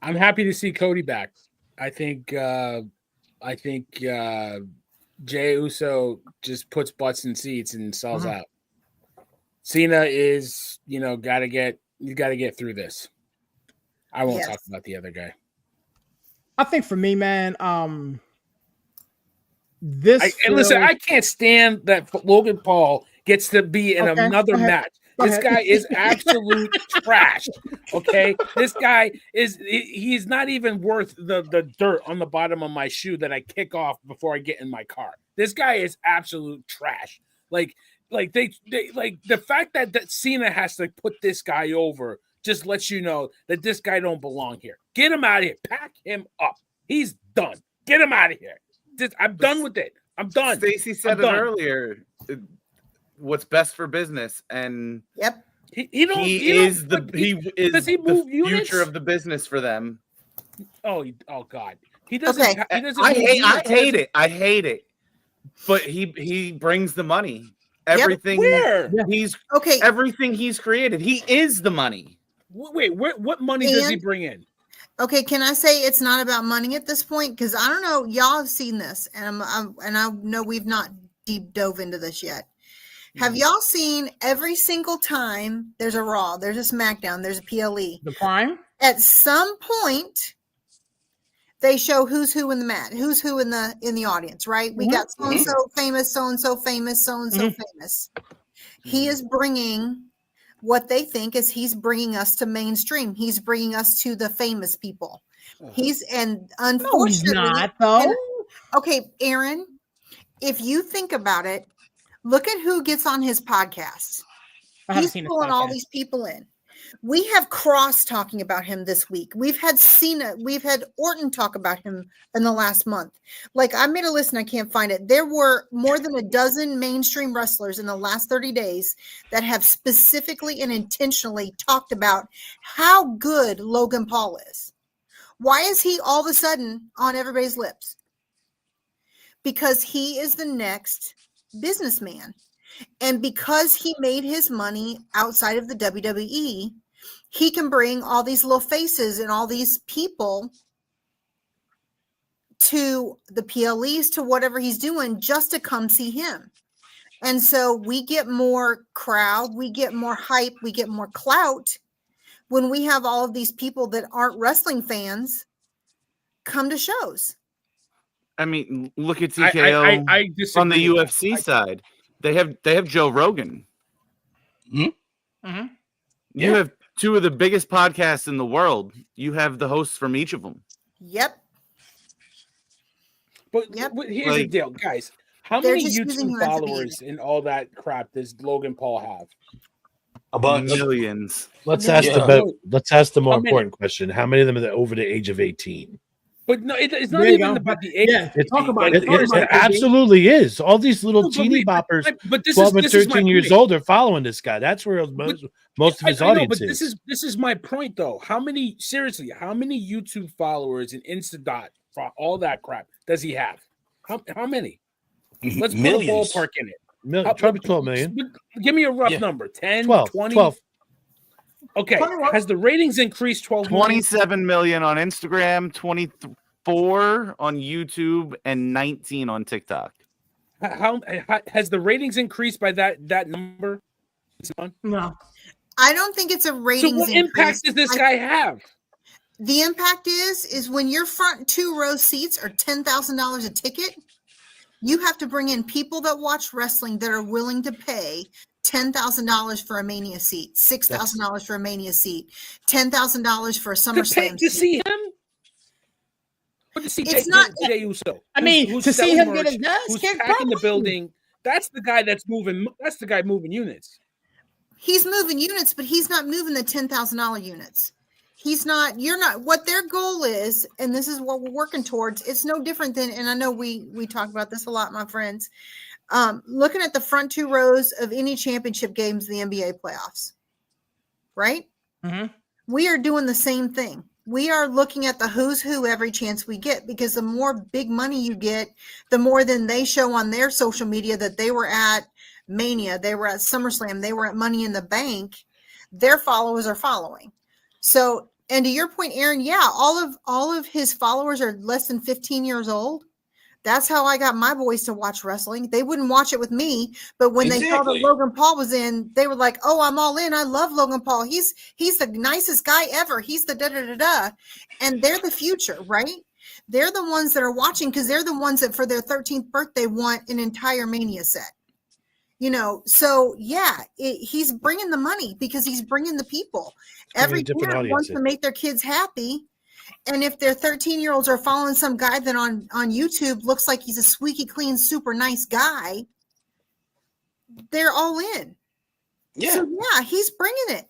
I'm happy to see Cody back. I think Jey Uso just puts butts in seats and sells out. Cena is, you got to get through this. I won't talk about the other guy. I think for me, man, and listen, I can't stand that Logan Paul gets to be in another match. This guy is absolute trash. Okay, this guy he's not even worth the dirt on the bottom of my shoe that I kick off before I get in my car. This guy is absolute trash. Like they the fact that Cena has to put this guy over just lets you know that this guy don't belong here. Get him out of here. Pack him up. He's done. Get him out of here. I'm done with it. I'm done. Stacey said it earlier. What's best for business, and he is the future of the business for them. Oh God, he doesn't. Okay. I hate it. But he brings the money. Everything everything he's created. He is the money. Wait, what money does he bring in? Okay, can I say it's not about money at this point? Because I don't know, y'all have seen this, and I know we've not deep dove into this yet. Have y'all seen every single time there's a Raw, there's a SmackDown, there's a PLE? The Prime? At some point, they show who's who in the mat, who's who in the audience, right? We got so-and-so famous, so-and-so famous, so-and-so famous. He is bringing what they think is he's bringing us to mainstream. He's bringing us to the famous people. Unfortunately, No, he's not, though. Okay, Aaron, if you think about it, look at who gets on his podcast. He's pulling all these people in. We have Cross talking about him this week. We've had Cena, we've had Orton talk about him in the last month. Like, I made a list and I can't find it. There were more than a dozen mainstream wrestlers in the last 30 days that have specifically and intentionally talked about how good Logan Paul is. Why is he all of a sudden on everybody's lips? Because he is the next businessman. And because he made his money outside of the WWE, he can bring all these little faces and all these people to the PLEs, to whatever he's doing, just to come see him. And so we get more crowd, we get more hype, we get more clout when we have all of these people that aren't wrestling fans come to shows. I mean, look at TKO I on the UFC side. They have Joe Rogan. Mm-hmm. Mm-hmm. You have two of the biggest podcasts in the world. You have the hosts from each of them. Yep. But here's the deal, guys. How many YouTube followers and all that crap does Logan Paul have? A bunch. Millions. Let's ask the more important question. How many of them are over the age of 18? But no, it's not even about the age. Yeah, talk about it. It absolutely is. All these little teeny boppers, 12 and 13 years old, are following this guy. That's where most of his audience is. This is my point, though. How many YouTube followers and Instadot, all that crap, does he have? How many? Let's put a ballpark in it. Probably 12 million. Give me a rough number. 10, 12, 20? 12. Okay. Has the ratings increased 12 27 million on Instagram, 24 on YouTube, and 19 on TikTok. How has the ratings increased by that number? No. I don't think it's a ratings. So what impact does this guy have? The impact is when your front 2 row seats are $10,000 a ticket, you have to bring in people that watch wrestling that are willing to pay $10,000 for a Mania seat, $6,000 for a Mania seat, $10,000 for a SummerSlam to see him. But to see Jey Uso. I mean, who's to see him merch, get his ass who's kicked packing the building. That's the guy that's moving. That's the guy moving units. He's moving units, but he's not moving the $10,000 units. He's not. You're not. What their goal is, and this is what we're working towards. It's no different than. And I know we talk about this a lot, my friends. Looking at the front 2 rows of any championship games in the NBA playoffs, right? Mm-hmm. We are doing the same thing. We are looking at the who's who every chance we get, because the more big money you get, the more than they show on their social media that they were at Mania, they were at SummerSlam, they were at Money in the Bank, their followers are following. So, and to your point, Aaron, all of his followers are less than 15 years old. That's how I got my boys to watch wrestling. They wouldn't watch it with me, but when they saw that Logan Paul was in, they were like, "Oh, I'm all in. I love Logan Paul. He's the nicest guy ever. He's the da-da-da-da." And they're the future, right? They're the ones that are watching because they're the ones that for their 13th birthday want an entire Mania set. So he's bringing the money because he's bringing the people. Every parent wants to make their kids happy. And if their 13-year-olds are following some guy that on YouTube looks like he's a squeaky clean, super nice guy, they're all in. Yeah. So, he's bringing it.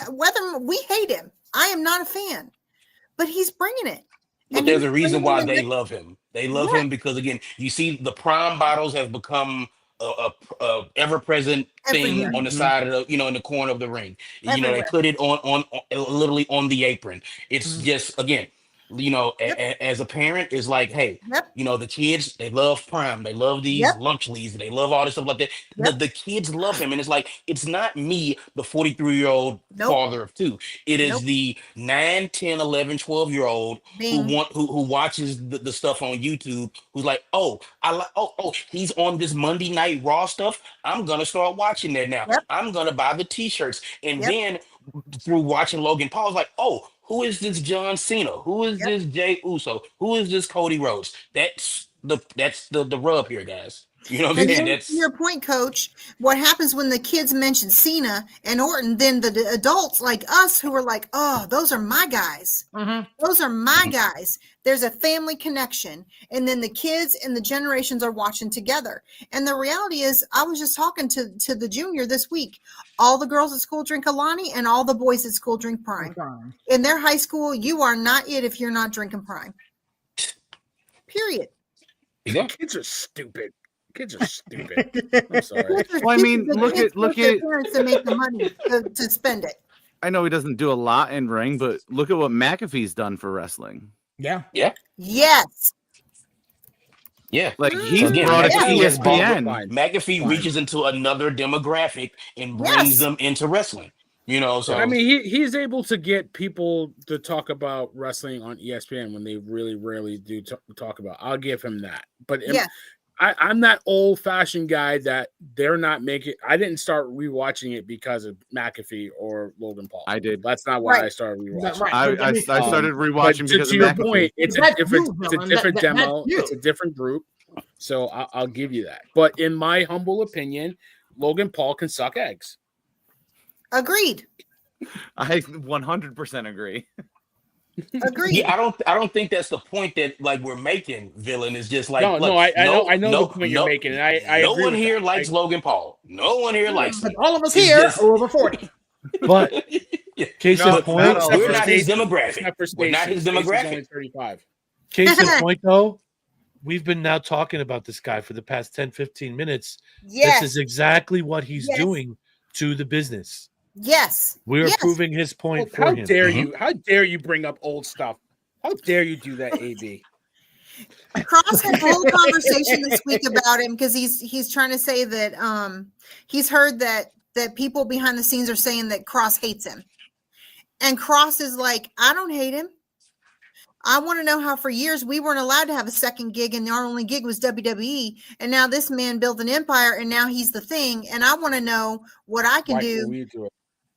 Whether we hate him, I am not a fan, but he's bringing it. But there's a reason why they love him. They love him because, again, you see the Prime bottles have become a ever-present thing on the side of the, in the corner of the ring. Everywhere. They put it on literally on the apron. It's just, again, as a parent, it's like, hey, the kids, they love Prime, they love these lunch leads, they love all this stuff like that. The kids love him, and it's like, it's not me, the 43-year-old father of 2. It is the 9, 10, 11, 12-year-old who watches the stuff on YouTube, who's like, he's on this Monday Night Raw stuff. I'm gonna start watching that now. I'm gonna buy the t-shirts, and then through watching Logan Paul, was like, who is this John Cena? Who is this Jey Uso? Who is this Cody Rhodes? That's the rub here, guys. You know what I'm saying? To your point, Coach, what happens when the kids mention Cena and Orton, then the adults like us who are like, oh, those are my guys. Those are my guys. There's a family connection. And then the kids and the generations are watching together. And the reality is, I was just talking to the junior this week. All the girls at school drink Alani and all the boys at school drink Prime. In their high school, you are not it if you're not drinking Prime. Period. Kids are stupid. Kids are stupid. I'm sorry. Well, I mean, look at parents to make the money to spend it. I know he doesn't do a lot in ring, but look at what McAfee's done for wrestling. Yeah. Yes. Yeah. Like he's brought it to ESPN. McAfee reaches into another demographic and brings them into wrestling. You know, so I mean, he's able to get people to talk about wrestling on ESPN when they really rarely do talk about. I'll give him that. But I'm that old-fashioned guy that they're not making. I didn't start rewatching it because of McAfee or Logan Paul. I did. That's not why I started rewatching. I started rewatching because to of your McAfee. point, it's a different demo. It's a different group. So I'll give you that. But in my humble opinion, Logan Paul can suck eggs. Agreed. I 100% agree. Agreed. Yeah, I don't think that's the point that like we're making. Villan is just like I know the point you're making, and I no agree one with here that. likes Logan Paul. No one here likes him. All of us here are over 40. But case in point, we're not his demographic. We're not his demographic. Only 35. Case in point, though, we've been now talking about this guy for the past 10, 15 minutes. Yes. This is exactly what he's doing to the business. Yes. We're proving his point for How him. dare you? How dare you bring up old stuff? How dare you do that, AB? Cross had a whole conversation this week about him because he's trying to say that he's heard that people behind the scenes are saying that Cross hates him. And Cross is like, I don't hate him. I want to know how for years we weren't allowed to have a second gig and our only gig was WWE. And now this man built an empire and now he's the thing. And I want to know what I can do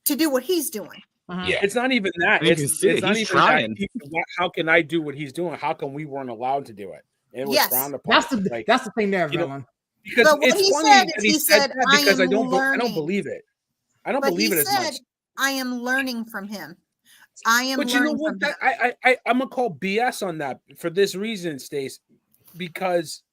to do what he's doing. Yeah, it's not even that. It's not even trying. that. How can I do what he's doing? How come we weren't allowed to do it? It was frowned upon. That's the thing there, Villan. Because but what it's he funny said that is he said, because I don't learning. believe it. I don't but believe it as said, much. I am learning from him. I am. But you know what? I'm gonna call BS on that for this reason, Stace. Because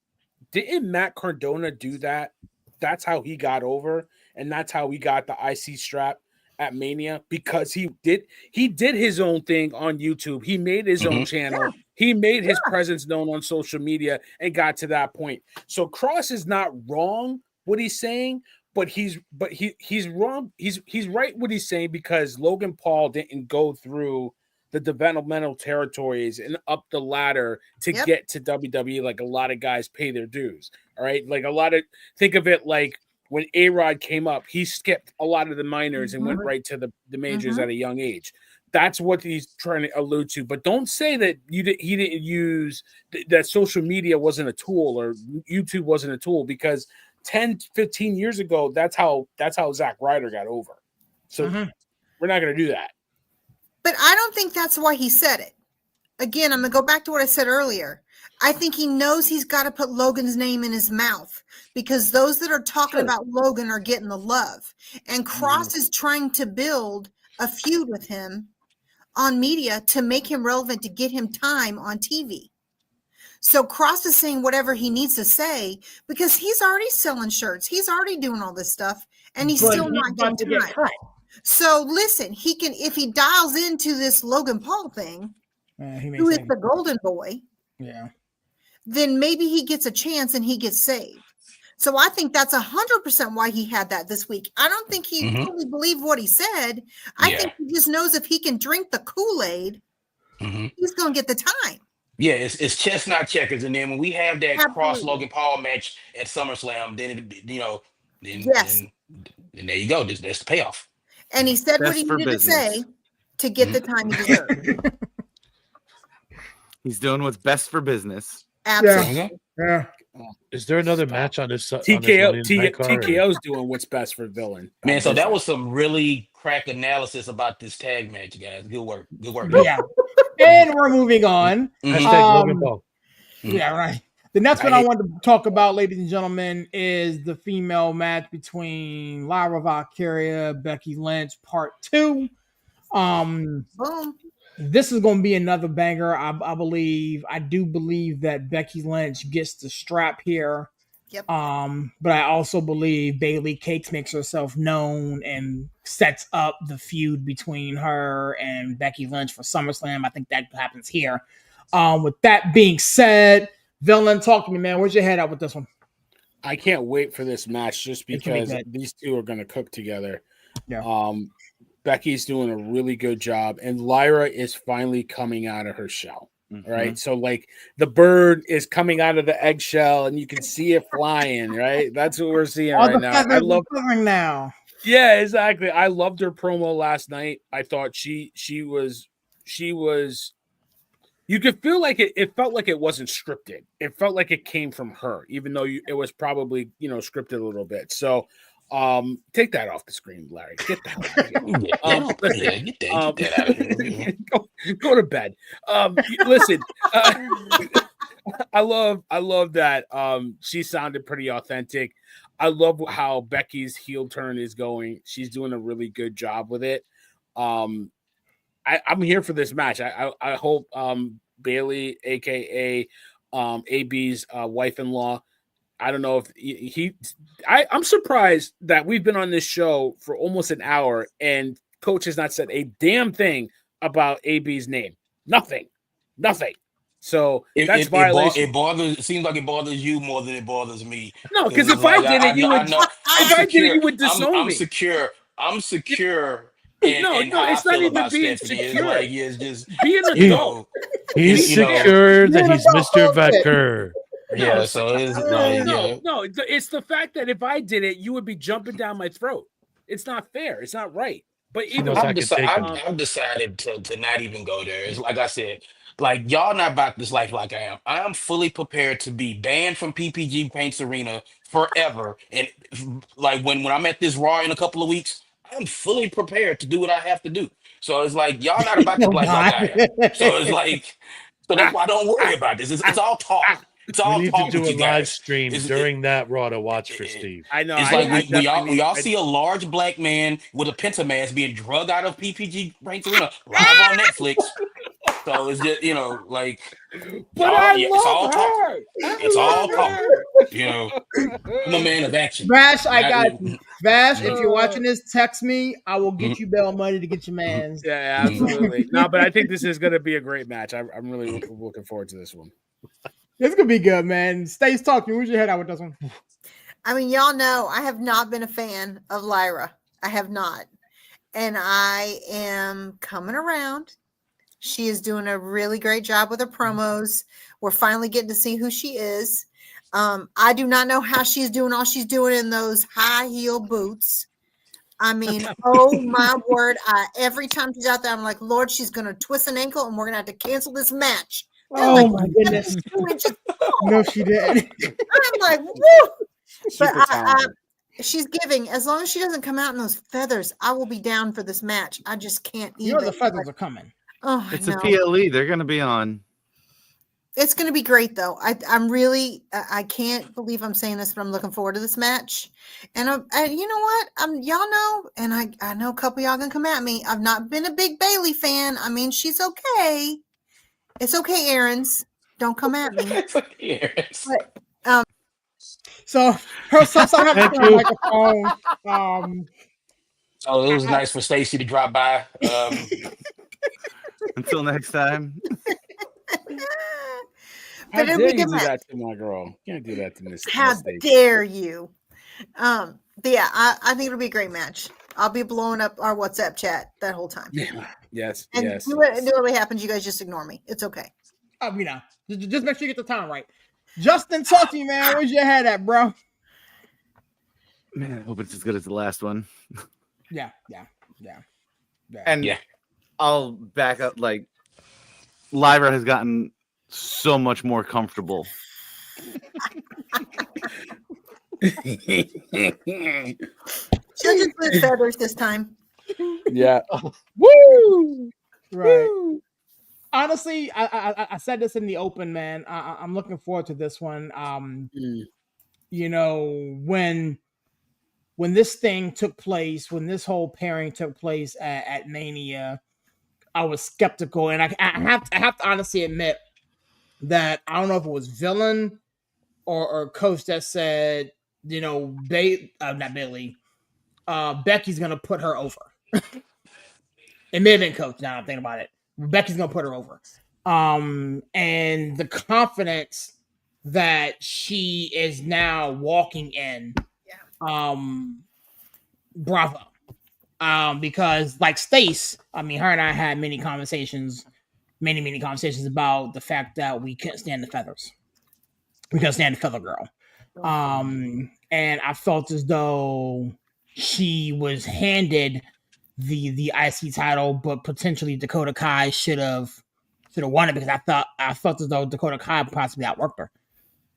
didn't Matt Cardona do that? That's how he got over, and that's how he got the IC strap at Mania, because he did his own thing on YouTube. He made his own channel. He made his presence known on social media and got to that point. So Cross is not wrong what he's saying, but he's wrong. He's right what he's saying, because Logan Paul didn't go through the developmental territories and up the ladder to get to WWE like a lot of guys pay their dues. All right, like think of it like when A-Rod came up, he skipped a lot of the minors and went right to the majors at a young age. That's what he's trying to allude to. But don't say that he didn't use that social media wasn't a tool or YouTube wasn't a tool, because 10, 15 years ago, that's how Zack Ryder got over. So we're not going to do that. But I don't think that's why he said it. Again, I'm going to go back to what I said earlier. I think he knows he's got to put Logan's name in his mouth, because those that are talking about Logan are getting the love. And Cross is trying to build a feud with him on media to make him relevant, to get him time on TV. So Cross is saying whatever he needs to say, because he's already selling shirts. He's already doing all this stuff, and he's still not getting time. So listen, he can, if he dials into this Logan Paul thing, who is the golden boy, then maybe he gets a chance and he gets saved. So I think that's 100% why he had that this week. I don't think he really believed what he said. I think he just knows if he can drink the Kool-Aid, he's going to get the time. Yeah, it's chess, not checkers. And then when we have that Cross Logan Paul match at SummerSlam, then then there you go. That's the payoff. And he said what he needed to say to get the time he deserved. He's doing what's best for business. Absolutely. Yeah. Is there another match on this? TKO's doing what's best for Villan. Man, so that was some really crack analysis about this tag match, guys. Good work. Good work. Yeah. And we're moving on. Hashtag Logan Paul. Yeah, right. The next one I wanted to talk about, ladies and gentlemen, is the female match between Lyra Valkyria, Becky Lynch, Part 2. Boom. This is going to be another banger. I believe. I do believe that Becky Lynch gets the strap here. Yep. But I also believe Bailey Cakes makes herself known and sets up the feud between her and Becky Lynch for SummerSlam. I think that happens here. With that being said, Villan, talk to me, man. Where's your head at with this one? I can't wait for this match just because these two are going to cook together. Yeah. Becky's doing a really good job, and Lyra is finally coming out of her shell. Right, so like the bird is coming out of the eggshell, and you can see it flying. Right, that's what we're seeing right now. I love now. Yeah, exactly. I loved her promo last night. I thought she was. You could feel like it felt like it wasn't scripted. It felt like it came from her, even though it was probably scripted a little bit. So. Take that off the screen, Larry. Get the hell out of here. Get that out of here. Go to bed. Listen, I love that. She sounded pretty authentic. I love how Becky's heel turn is going. She's doing a really good job with it. I'm here for this match. I hope Bailey, aka AB's wife-in-law. I don't know if I'm surprised that we've been on this show for almost an hour and Coach has not said a damn thing about AB's name. Nothing. So that's violation. It seems like it bothers you more than it bothers me. No, because if I did it, you would disown me. I'm secure. No, it's not even being secure. It's just being an adult. He's secure that he's Mr. Valkyr. Yeah, so it's no, it's the fact that if I did it, you would be jumping down my throat. It's not fair. It's not right. But I've decided to not even go there. It's like I said, like y'all not about this life like I am. I am fully prepared to be banned from PPG Paints Arena forever. And like when I'm at this Raw in a couple of weeks, I'm fully prepared to do what I have to do. So it's like y'all not about this life like I am. So it's like, so that's why I don't worry about this. It's all talk. It's all we need to do a live stream during that Raw to watch for Steve. I know. It's like we all see a large black man with a pentamask being drugged out of PPG Paints Arena live on Netflix. So it's just like. But it's all talk. It's all talk. I'm a man of action. Vash, I got you. Vash, if you're watching this, text me. I will get you bail money to get your man's. Yeah, absolutely. No, but I think this is going to be a great match. I'm really looking forward to this one. This could be good, man. Stace talking. Where's your head out with this one? I mean, y'all know I have not been a fan of Lyra. I have not. And I am coming around. She is doing a really great job with her promos. We're finally getting to see who she is. I do not know how she's doing all she's doing in those high heel boots. I mean, oh my word. Every time she's out there, I'm like, Lord, she's going to twist an ankle and we're going to have to cancel this match. Oh my goodness. No, she did. I'm like, woo! But she's giving. As long as she doesn't come out in those feathers, I will be down for this match. I just can't even. The feathers are coming. Oh, it's a PLE. They're going to be on. It's going to be great, though. I'm really. I can't believe I'm saying this, but I'm looking forward to this match. And you know what? Y'all know, and I know a couple of y'all gonna come at me. I've not been a big Bailey fan. I mean, she's okay. It's okay, Aaron's. Don't come at me. It's okay, Aaron's. But, so I have a microphone. So it was nice for Stacy to drop by. Until next time. But How dare you do that to my girl? You can't do that to Miss. How dare you? But yeah, I think it'll be a great match. I'll be blowing up our WhatsApp chat that whole time. Yeah. Yes. And yes. whatever happens, you guys just ignore me. It's okay. Just make sure you get the time right. Justin, talk to you, man. Where's your head at, bro? Man, I hope it's as good as the last one. Yeah. And I'll back up. Like, Lyra has gotten so much more comfortable. She'll just put feathers this time. Yeah. Woo! Right. Woo! honestly, I said this in the open, man. I'm looking forward to this one. You know, when this thing took place, when this whole pairing took place at Mania, I was skeptical, and I have to honestly admit that I don't know if it was Villan or Coach that said, you know, not Bailey, Becky's gonna put her over. It may have been Coach. Now I'm thinking about it. Becky's gonna put her over. And the confidence that she is now walking in, bravo. Because like Stace, I mean, her and I had many conversations about the fact that we couldn't stand the feathers. We couldn't stand the feather girl. And I felt as though she was handed the IC title, but potentially Dakota Kai should have won it, because I felt as though Dakota Kai possibly outworked her.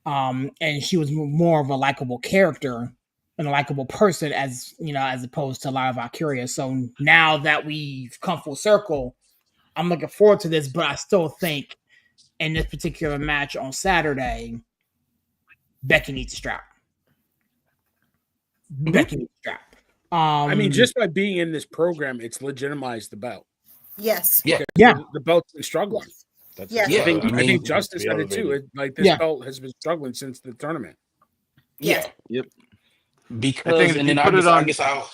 And she was more of a likable character and a likable person, as you know, as opposed to a lot of Valkyria. So now that we've come full circle, I'm looking forward to this, but I still think in this particular match on Saturday, Becky needs a strap. Becky needs a strap. I mean, just by being in this program, it's legitimized the belt. Yes. Yeah. The belt's been struggling. That's Yeah. Yeah, I I mean, think Justice said it too. This belt has been struggling since the tournament. Yeah. Yep. Because, and then I guess I'll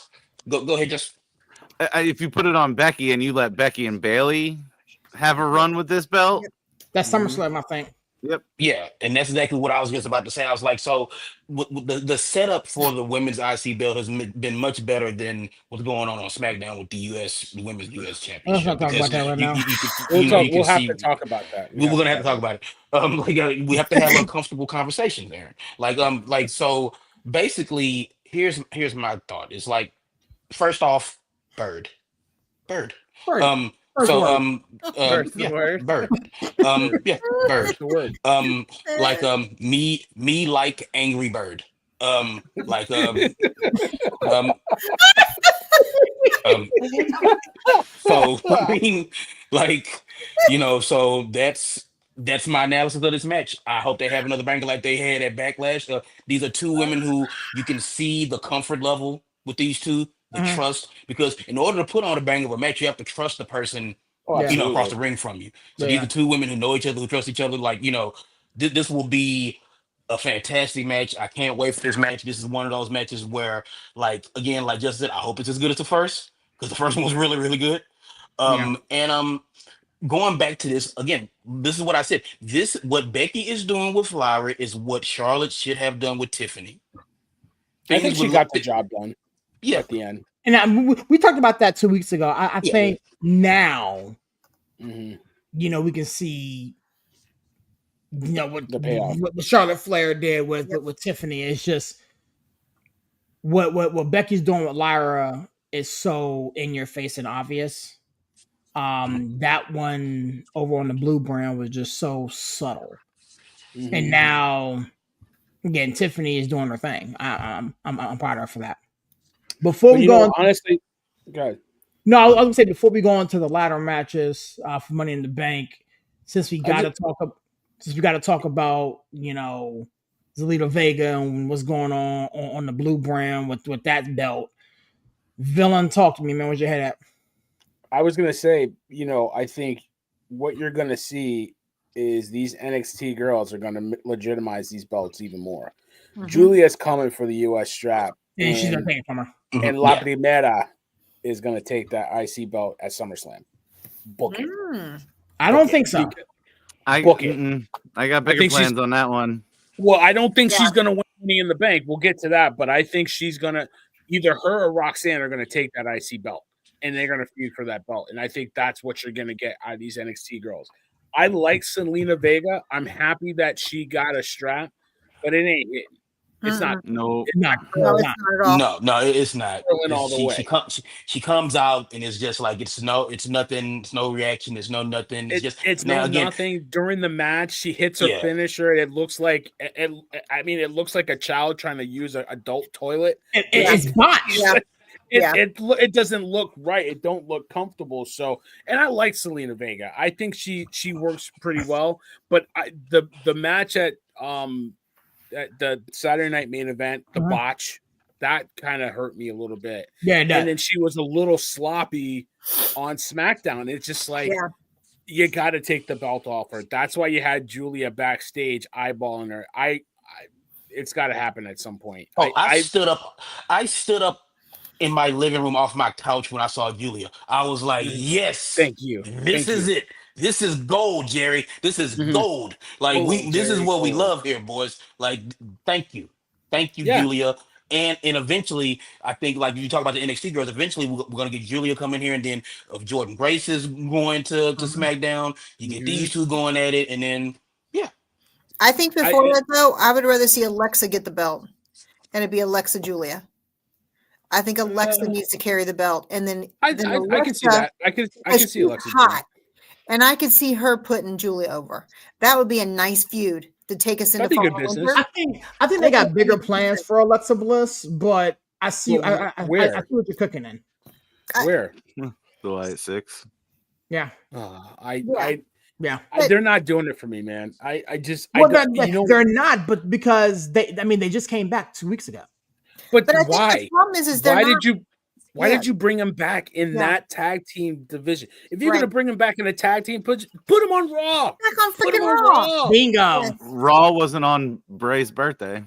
go ahead. Just if you put it on Becky and you let Becky and Bailey have a run with this belt, that's SummerSlam, I think. Yep. Yeah, and that's exactly what I was just about to say. I was like, so the setup for the women's IC belt has been much better than what's going on SmackDown with the women's US Championship. Let's not talk about that right now. We'll have to talk about that. We're gonna have to talk about it. We have to have a comfortable conversation there. So basically, here's my thought. It's like, first off, Bird. Bird. Bird. The word. Bird. Yeah, Bird. The word. Me like Angry Bird. So I mean, so that's my analysis of this match. I hope they have another banger like they had at Backlash. These are two women who you can see the comfort level with these two, the trust, because in order to put on a banger of a match, you have to trust the person, across the ring from you. So these are two women who know each other, who trust each other. This will be a fantastic match. I can't wait for this match. This is one of those matches where, again, like just said, I hope it's as good as the first, because the first one was really, really good. Going back to this again, this is what I said. What Becky is doing with Lyra is what Charlotte should have done with Tiffany. I think she got the job done. Yeah, at the end. And we talked about that 2 weeks ago. I think now, we can see, what the payoff. What Charlotte Flair did with Tiffany. It's just what Becky's doing with Lyra is so in your face and obvious. That one over on the blue brand was just so subtle. And now, again, Tiffany is doing her thing. I'm proud of her for that. Before we go on, honestly, go ahead. No, I was gonna say, before we go into the ladder matches for Money in the Bank, since we got to talk about Zelina Vega and what's going on the blue brand with that belt. Villan, talk to me, man. Where's your head at? I was gonna say, I think what you're gonna see is these NXT girls are gonna legitimize these belts even more. Julia's coming for the US strap, and she's gonna take it from her. And La Primera is gonna take that IC belt at SummerSlam. Book it. I don't think so. I got bigger plans on that one. Well, I don't think she's gonna win Money in the Bank. We'll get to that, but I think she's gonna either her or Roxanne are gonna take that IC belt, and they're gonna feud for that belt. And I think that's what you're gonna get out of these NXT girls. I like Zelina Vega. I'm happy that she got a strap, but it ain't hitting. It's not. No, it's not. No, it's not at all. No, it's not. All the way. She comes out and it's just like it's nothing. It's no reaction. It's no nothing. It's nothing. During the match, she hits her finisher, and it looks like it looks like a child trying to use an adult toilet. It's botched. it doesn't look right. It don't look comfortable. So, and I like Selena Vega. I think she works pretty well. But the match at the Saturday night main event, the botch, that kind of hurt me a little bit. Yeah, it does. And then she was a little sloppy on SmackDown. It's just like you got to take the belt off her. That's why you had Julia backstage eyeballing her. It's got to happen at some point. Oh, I stood up in my living room off my couch when I saw Julia. I was like, yes, thank you. This is it. This is gold, Jerry. This is gold. Like this is what we love here, boys. Like, thank you, Julia. And eventually, I think, like you talk about the NXT girls, eventually we're gonna get Julia coming here, and then if Jordan Grace is going to SmackDown, you get these two going at it, and then I think before that though, I would rather see Alexa get the belt, and it'd be Alexa Julia. I think Alexa needs to carry the belt, and then I can see that. I can see Alexa hot, and I could see her putting Julia over. That would be a nice feud to take us into fall winter. I think they got bigger plans for Alexa Bliss, but I see I see what you're cooking in. Where the Wyatt Six? Yeah. They're not doing it for me, man. They're not, but because they just came back 2 weeks ago. But I why? think the problem is why did you bring them back in that tag team division? If you're gonna bring them back in a tag team, put them on Raw. Back on freaking Raw. Bingo. Yes. Raw wasn't on Bray's birthday.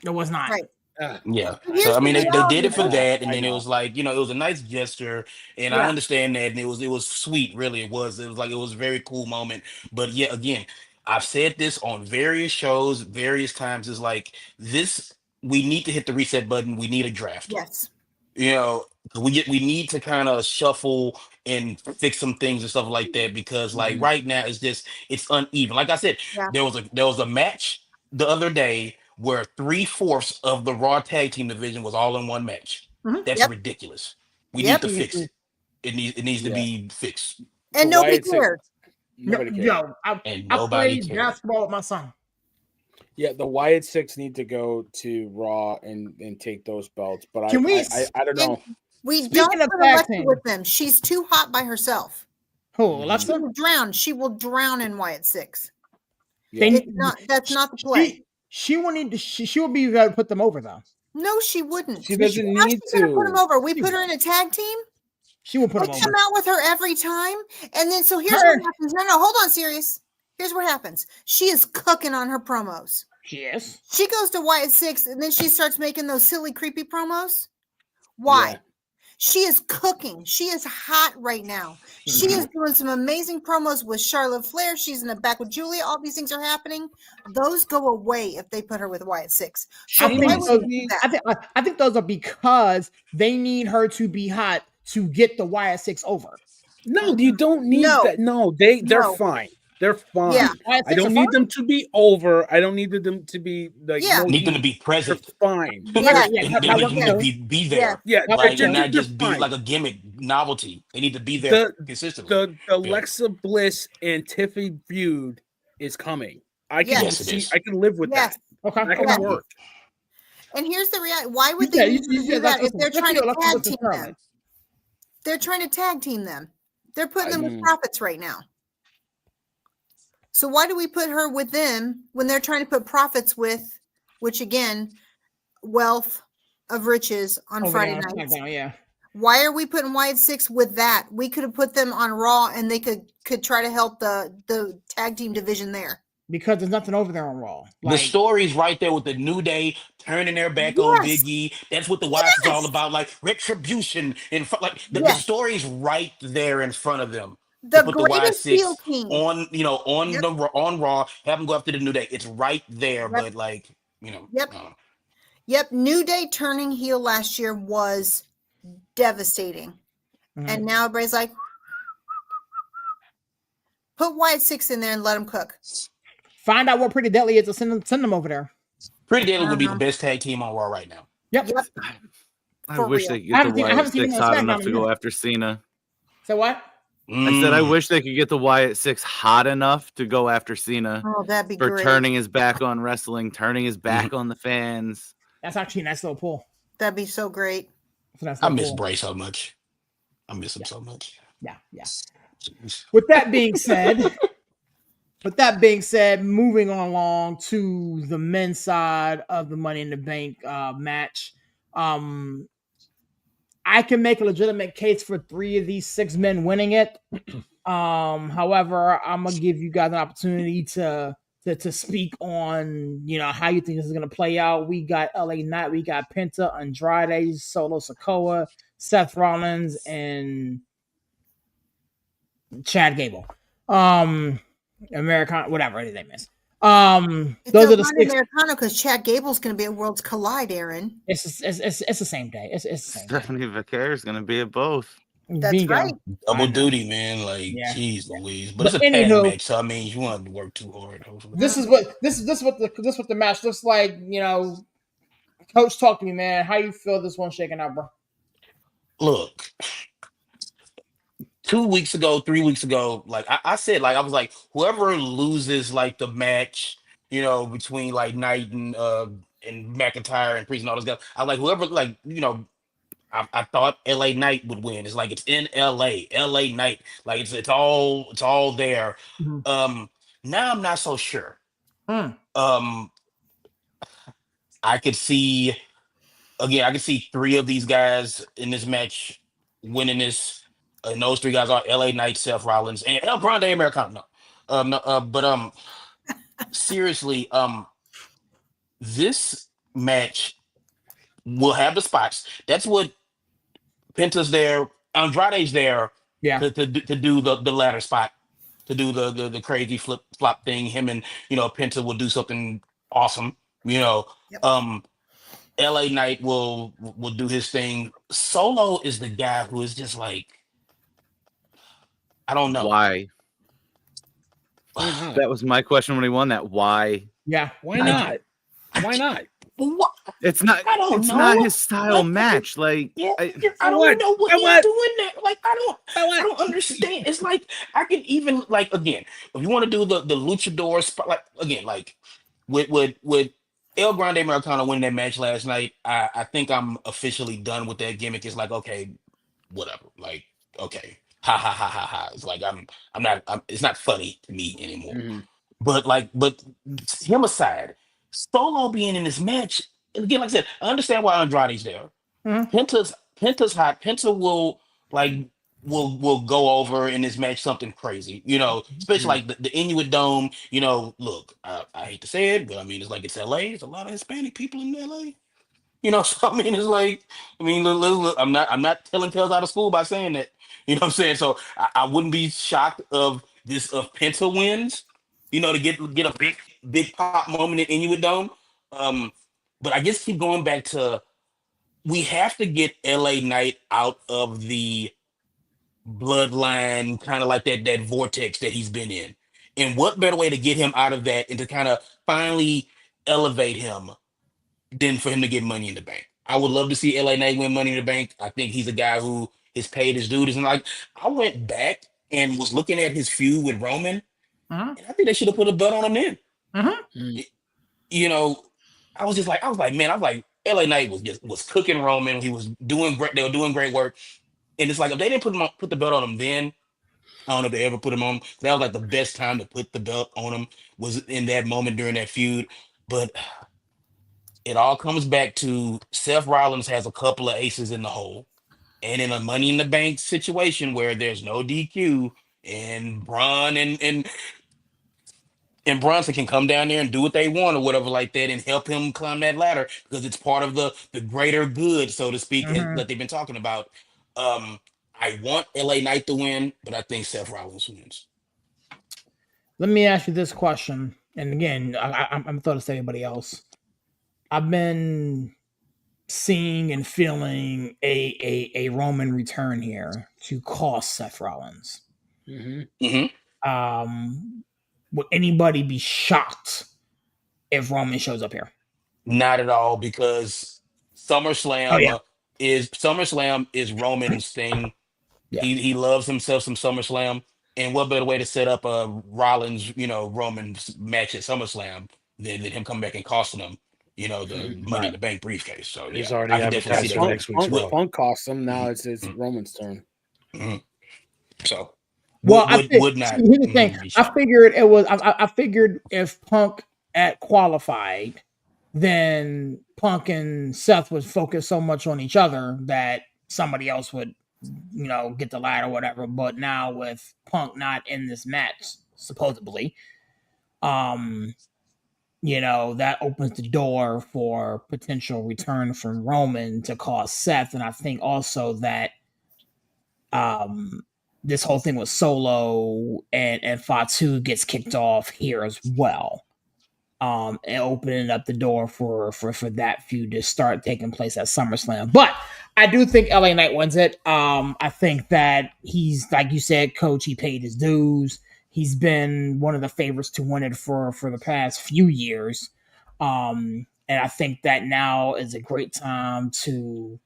It was not. Right. So I mean, they did it for that, and then it was like, it was a nice gesture, and I understand that, and it was sweet. Really, it was like it was a very cool moment. But again, I've said this on various shows, various times. Is like this. We need to hit the reset button. We need a draft. Yes. We need to kind of shuffle and fix some things and stuff like that, because like right now it's uneven. Like I said, there was a match the other day where 3/4 of the Raw tag team division was all in one match. That's ridiculous. We need to fix it. It needs to be fixed. And nobody cared. I played basketball with my son. Yeah, the Wyatt Six need to go to Raw and take those belts. But I don't know. We don't put Alexa with them. She's too hot by herself. Who, Alexa? She will drown. She will drown in Wyatt Six. Yeah. That's not the play. She will need to. She will be able to put them over though. No, she wouldn't. She doesn't need to put them over. We put her in a tag team. She will put them over. Come out with her every time, and then so here's what happens. No, hold on, serious. Here's what happens. She is cooking on her promos. Yes. She goes to Wyatt Six, and then she starts making those silly, creepy promos. Why? Yeah. She is cooking. She is hot right now. She is doing some amazing promos with Charlotte Flair. She's in the back with Julia. All these things are happening. Those go away if they put her with Wyatt Six. So I think those are because they need her to be hot to get the Wyatt Six over. No, you don't need that. No, they're fine. They're fine. Yeah. I don't need them to be over. I don't need them to be like. Yeah. Need them to be present. They're fine. They need to be there. Yeah. Right? And not just be like a gimmick novelty. They need to be there consistently. The Alexa Bliss and Tiffany feud is coming. I can I can live with that. Okay. That can work. And here's the reality. Why would they do that if they're trying to tag team them? They're trying to tag team them. They're putting them with profits right now. So why do we put her with them when they're trying to put profits with, which again, wealth of riches on Friday nights? Why are we putting Wyatt Six with that? We could have put them on Raw, and they could try to help the tag team division there. Because there's nothing over there on Raw. The story's right there with the New Day turning their back on Big E. That's what the Wyatt's is all about, like retribution. The story's right there in front of them. The put the greatest heel team on, on Raw, have them go after the New Day. It's right there, but Yep. New Day turning heel last year was devastating, and now everybody's like, put Wyatt Six in there and let them cook. Find out what Pretty Deadly is to send them over there. Pretty Deadly would be the best tag team on Raw right now. Yep. I wish they could get the Wyatt Six hot enough to go after Cena. So what? I said I wish they could get the Wyatt Six hot enough to go after Cena. Oh, that'd be for great. Turning his back on wrestling, turning his back on the fans. That's actually a nice little pull. That'd be so great. So that's I so miss cool. Bray so much. I miss him so much. Yeah, yeah. Jeez. With that being said, moving on along to the men's side of the Money in the Bank match. I can make a legitimate case for 3 of these 6 men winning it. However, I'm gonna give you guys an opportunity to speak on how you think this is gonna play out. We got LA Knight, we got Penta, Andrade, Solo Sikoa, Seth Rollins, and Chad Gable. American, whatever his name is. Those are the 6 Americano because Chad Gable's going to be at Worlds Collide, Aaron. It's the same day. It's the same day. Stephanie Vaquer is going to be at both. That's Bingo. right. Double duty, man. Like, Yeah. jeez Louise. But it's a tag anywho, match, so I mean, you want to work too hard. Hopefully. This is what the match looks like. Coach, talk to me, man. How you feel this one shaking out, bro? Look, 2 weeks ago, 3 weeks ago, like I said, like I was like, whoever loses like the match, between like Knight and McIntyre and Priest and all those guys, I like whoever like I thought LA Knight would win. It's like it's in LA Knight, like it's all there. Mm-hmm. Now I'm not so sure. Mm. I could see again. I could see 3 of these guys in this match winning this. And those 3 guys are LA Knight, Seth Rollins, and El Grande Americano. But seriously, this match will have the spots. That's what Penta's there, Andrade's there, Yeah, to do the ladder spot, to do the crazy flip flop thing. Him and Penta will do something awesome. Yep. LA Knight will do his thing. Solo is the guy who is just like, I don't know. Why? That was my question when he won that. Why? yeah. Why not? Why not? What? It's not. I don't It's know. not his style match. Like, Yeah, I I don't what? know what For he's what? doing there. Like, I what? don't understand. It's like I can even like again, if you want to do the luchador spot, like again, like with El Grande Americano winning that match last night, I think I'm officially done with that gimmick. It's like, okay, whatever. Like, okay, ha ha ha ha ha. It's like it's not funny to me anymore. Mm-hmm. But him aside, Solo being in this match, again, like I said, I understand why Andrade's there. Mm-hmm. Penta's hot. Penta will like will go over in this match something crazy, especially like the Inuit Dome. Look, I hate to say it, but I mean it's like it's LA. There's a lot of Hispanic people in LA. So I mean it's like look, I'm not telling tales out of school by saying that. You know what I'm saying? So I wouldn't be shocked of Penta wins, to get a big pop moment in Inuit Dome. But I guess keep going back to we have to get LA Knight out of the bloodline, kind of like that vortex that he's been in. And what better way to get him out of that and to kind of finally elevate him than for him to get Money in the Bank? I would love to see LA Knight win Money in the Bank. I think he's a guy who is paid his duties. And like I went back and was looking at his feud with Roman, Uh-huh. and I think they should have put a belt on him then. Uh-huh. I was like, man, LA Knight was cooking Roman. He was doing great. They were doing great work. And it's like if they didn't put the belt on him then, I don't know if they ever put him on. That was like the best time to put the belt on him was in that moment during that feud. But it all comes back to Seth Rollins has a couple of aces in the hole. And in a Money in the Bank situation where there's no DQ and Braun and Bronson can come down there and do what they want or whatever like that and help him climb that ladder because it's part of the greater good, so to speak, that they've been talking about. I want LA Knight to win, but I think Seth Rollins wins. Let me ask you this question. And again, I'm thought to say anybody else. I've been seeing and feeling a Roman return here to cost Seth Rollins. Would anybody be shocked if Roman shows up here? Not at all, because SummerSlam is Roman's thing. Yeah. He loves himself some SummerSlam, and what better way to set up a Rollins, Roman match at SummerSlam than him come back and costing him? the Money in the Bank briefcase. So He's yeah, already I can definitely see advertised that. for next week's Raw. Punk cost him. Now it's Roman's turn. Mm-hmm. So Well, would not. here's the thing. I figured it was. I figured if Punk at qualified, then Punk and Seth would focus so much on each other that somebody else would, get the ladder or whatever. But now with Punk not in this match, supposedly, that opens the door for potential return from Roman to cost Seth, and I think also that this whole thing with Solo and Fatu gets kicked off here as well. And opening up the door for that feud to start taking place at SummerSlam. But I do think LA Knight wins it. I think that he's, like you said, Coach, he paid his dues. He's been one of the favorites to win it for the past few years. And I think that now is a great time to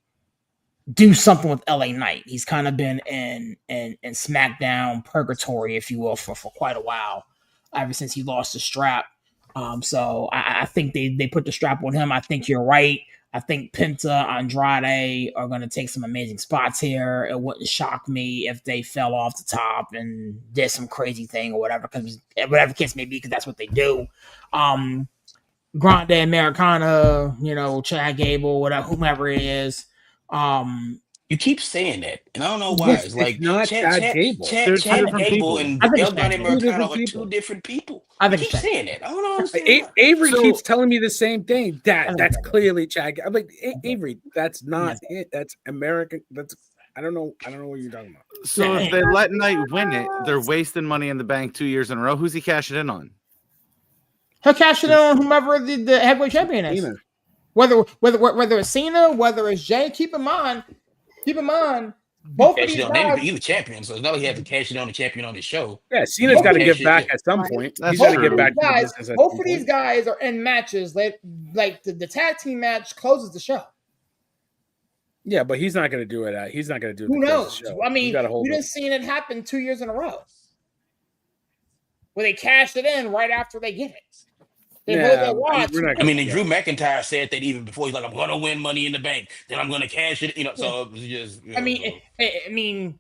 do something with LA Knight. He's kind of been in SmackDown purgatory, if you will, for quite a while, ever since he lost the strap. So I think they put the strap on him. I think you're right. I think Penta, Andrade are going to take some amazing spots here. It wouldn't shock me if they fell off the top and did some crazy thing or whatever, because whatever the case may be, because that's what they do. Grande Americana, Chad Gable, whatever, whomever it is. You keep saying that, and I don't know why. It's like not Chad Gable. Chad Gable and El Grande Americano are people. two different people. I think you keep saying that. I don't know. Avery keeps telling me the same thing. That's clearly Chad. I'm like, Avery, that's not it. That's American. That's I don't know what you're talking about. So if they let Knight win it, they're wasting Money in the Bank 2 years in a row. Who's he cashing in on? He'll cash it on whomever the heavyweight champion is. Cena. Whether it's Cena, whether it's Jay, keep in mind, both of these guys. He's the champion, so it's not like he has to cash it on the champion on his show. Yeah, Cena's got to give back at some point. He's got to get back to the business. Both of these guys are in matches like the tag team match closes the show. Yeah, but he's not going to do it. He's not going to do it. Who knows? I mean, we didn't see it happen 2 years in a row, where they cashed it in right after they get it. And Drew McIntyre said that even before. He's like, I'm going to win Money in the Bank, then I'm going to cash it. So it was just. I mean,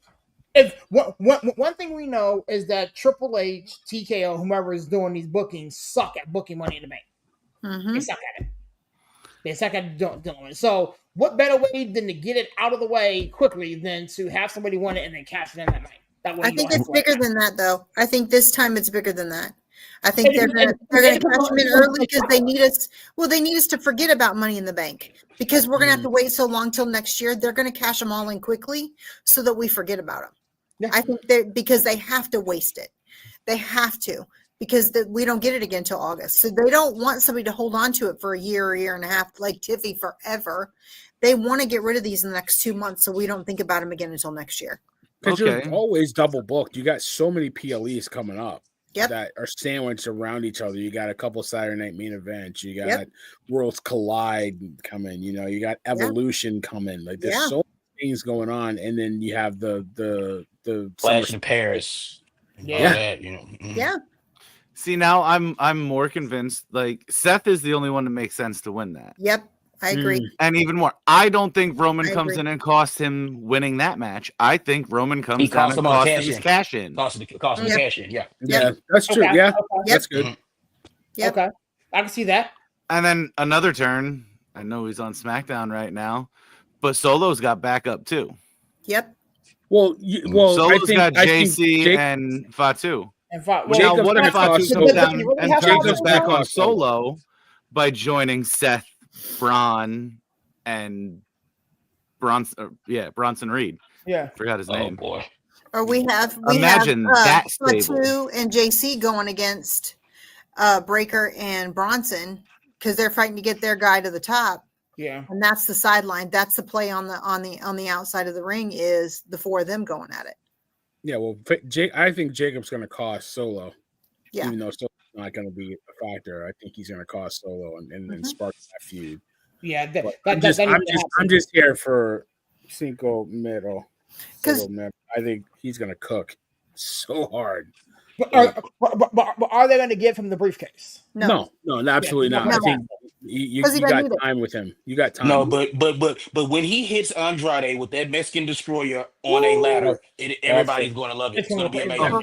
if one thing we know is that Triple H, TKO, whomever is doing these bookings, suck at booking Money in the Bank. Mm-hmm. They suck at it. They suck at doing it. So, what better way than to get it out of the way quickly than to have somebody win it and then cash it in that night? I think it's bigger than that, though. I think this time it's bigger than that. I think they're going to cash them in early because they need us. Well, they need us to forget about Money in the Bank because we're going to have to wait so long till next year. They're going to cash them all in quickly so that we forget about them. Yeah. I think because they have to waste it. They have to because we don't get it again till August. So they don't want somebody to hold on to it for a year and a half like Tiffy forever. They want to get rid of these in the next 2 months so we don't think about them again until next year. Because you're always double booked. You got so many PLEs coming up. That are sandwiched around each other. You got a couple Saturday Night Main Events. You got Worlds Collide coming. You got Evolution coming. Like there's so many things going on, and then you have the Flash in Paris. Yeah. See, now I'm more convinced. Like Seth is the only one that makes sense to win that. Yep. I agree. And even more, I don't think Roman comes in and costs him winning that match. I think Roman comes down and costs him his cash in. Cost him cash in, Yeah, that's true. Okay. Yeah, that's good. Yeah. Okay. I can see that. And then another turn. I know he's on SmackDown right now, but Solo's got backup too. Yep. Well, Solo's got JC and Fatu. Now, what if Fatu comes down and turns back on Solo by joining Seth, Braun, and Bronson Reed. Yeah, forgot his name. Boy. Or we have that Fatu and JC going against Breaker and Bronson because they're fighting to get their guy to the top. Yeah, and that's the sideline. That's the play on the outside of the ring is the four of them going at it. Yeah, well, I think Jacob's going to cost Solo. Yeah, even though Solo's not going to be a factor, I think he's going to cost Solo and spark that feud. Yeah, I'm just here for Cinco Mero. I think he's going to cook so hard. But are they going to give him the briefcase? No, absolutely not. I think you got time with him. You got time. No, but when he hits Andrade with that Mexican destroyer on a ladder, everybody's going to love it. It's going to be amazing.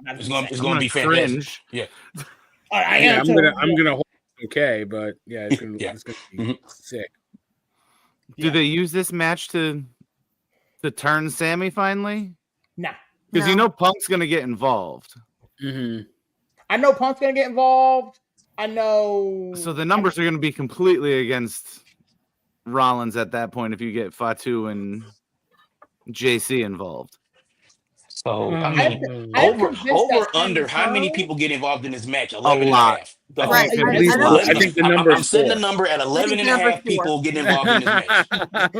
It's going to be fantastic. Yeah. I'm gonna hold okay, but yeah, it's gonna be sick. Do they use this match to turn Sammy finally? No, because you know Punk's gonna get involved. Mm-hmm. I know Punk's gonna get involved. I know. So the numbers are gonna be completely against Rollins at that point if you get Fatu and JC involved. So I mean, over under, how many people get involved in this match? 11 and a half. I think the number. I'm setting the number at 11 and a half people getting involved in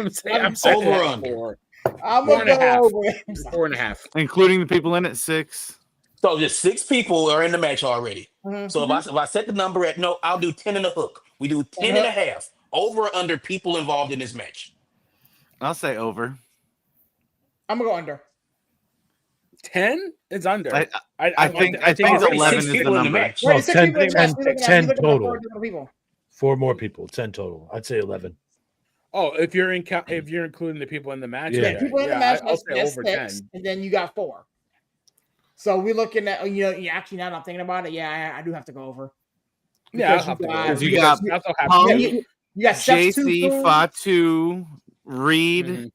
this match. I'm over or under. I'm gonna go over 4.5, including the people in it 6. So just 6 people are in the match already. Mm-hmm. So if I set the number at I'll do 10 and a hook. We do 10 and a half. Over or under people involved in this match. I'll say over. I'm gonna go under. 10? It's under. I think it's 11 is the number. No, 10 total. 4 more people. 10 total. I'd say 11. Oh, if you're including the people in the match, people in the match, I'll say over 6, 10, and then you got 4. So we're looking at actually now that I'm thinking about it, I do have to go over. Because you got Punk, JC, Fatu, Reed,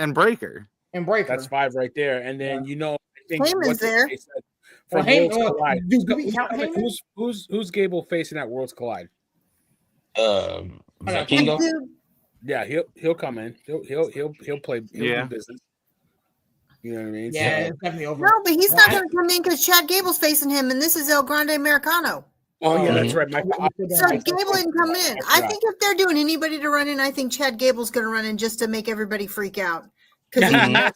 and Breaker. That's 5 right there, and then I think Heyman's there. Who's Gable facing at Worlds Collide? Kingo? Yeah, he'll come in. He'll play. He'll do business. You know what I mean? Yeah, it's definitely over. No, but he's not going to come in because Chad Gable's facing him, and this is El Grande Americano. Oh yeah, that's right. So Gable didn't come in. I think if they're doing anybody to run in, I think Chad Gable's going to run in just to make everybody freak out. Yeah,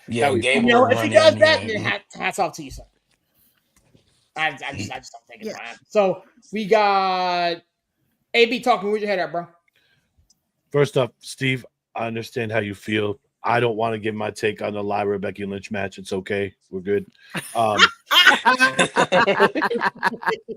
Gable. If he does that, then hats off to you, sir. I just don't think it's fine. So we got AB talking. Where's your head at, bro? First up, Steve, I understand how you feel. I don't want to give my take on the Lyra Becky Lynch match. It's okay. We're good. Don't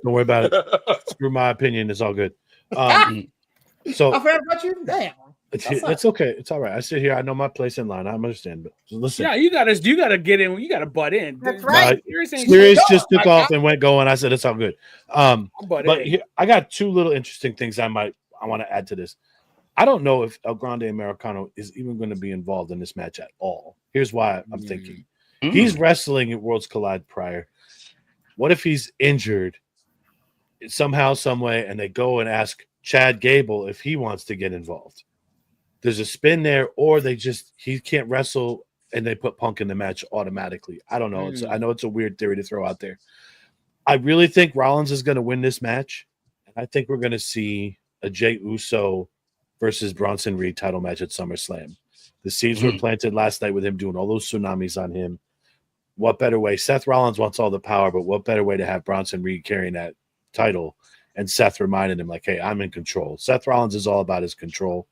worry about it. Screw my opinion. It's all good. So I forgot about you. Damn. It's okay. It's all right. I sit here. I know my place in line. I understand. But listen. Yeah, you gotta get in. You gotta butt in. That's right. Sirius just took off and went going. I said it's all good. But here, I got 2 little interesting things I want to add to this. I don't know if El Grande Americano is even going to be involved in this match at all. Here's why I'm thinking. He's wrestling at Worlds Collide prior. What if he's injured somehow, some way, and they go and ask Chad Gable if he wants to get involved? There's a spin there, or he can't wrestle and they put Punk in the match automatically. I don't know. I know it's a weird theory to throw out there. I really think Rollins is going to win this match. And I think we're going to see a Jey Uso versus Bronson Reed title match at SummerSlam. The seeds were planted last night with him doing all those tsunamis on him. What better way? Seth Rollins wants all the power, but what better way to have Bronson Reed carrying that title and Seth reminding him like, hey, I'm in control. Seth Rollins is all about his control.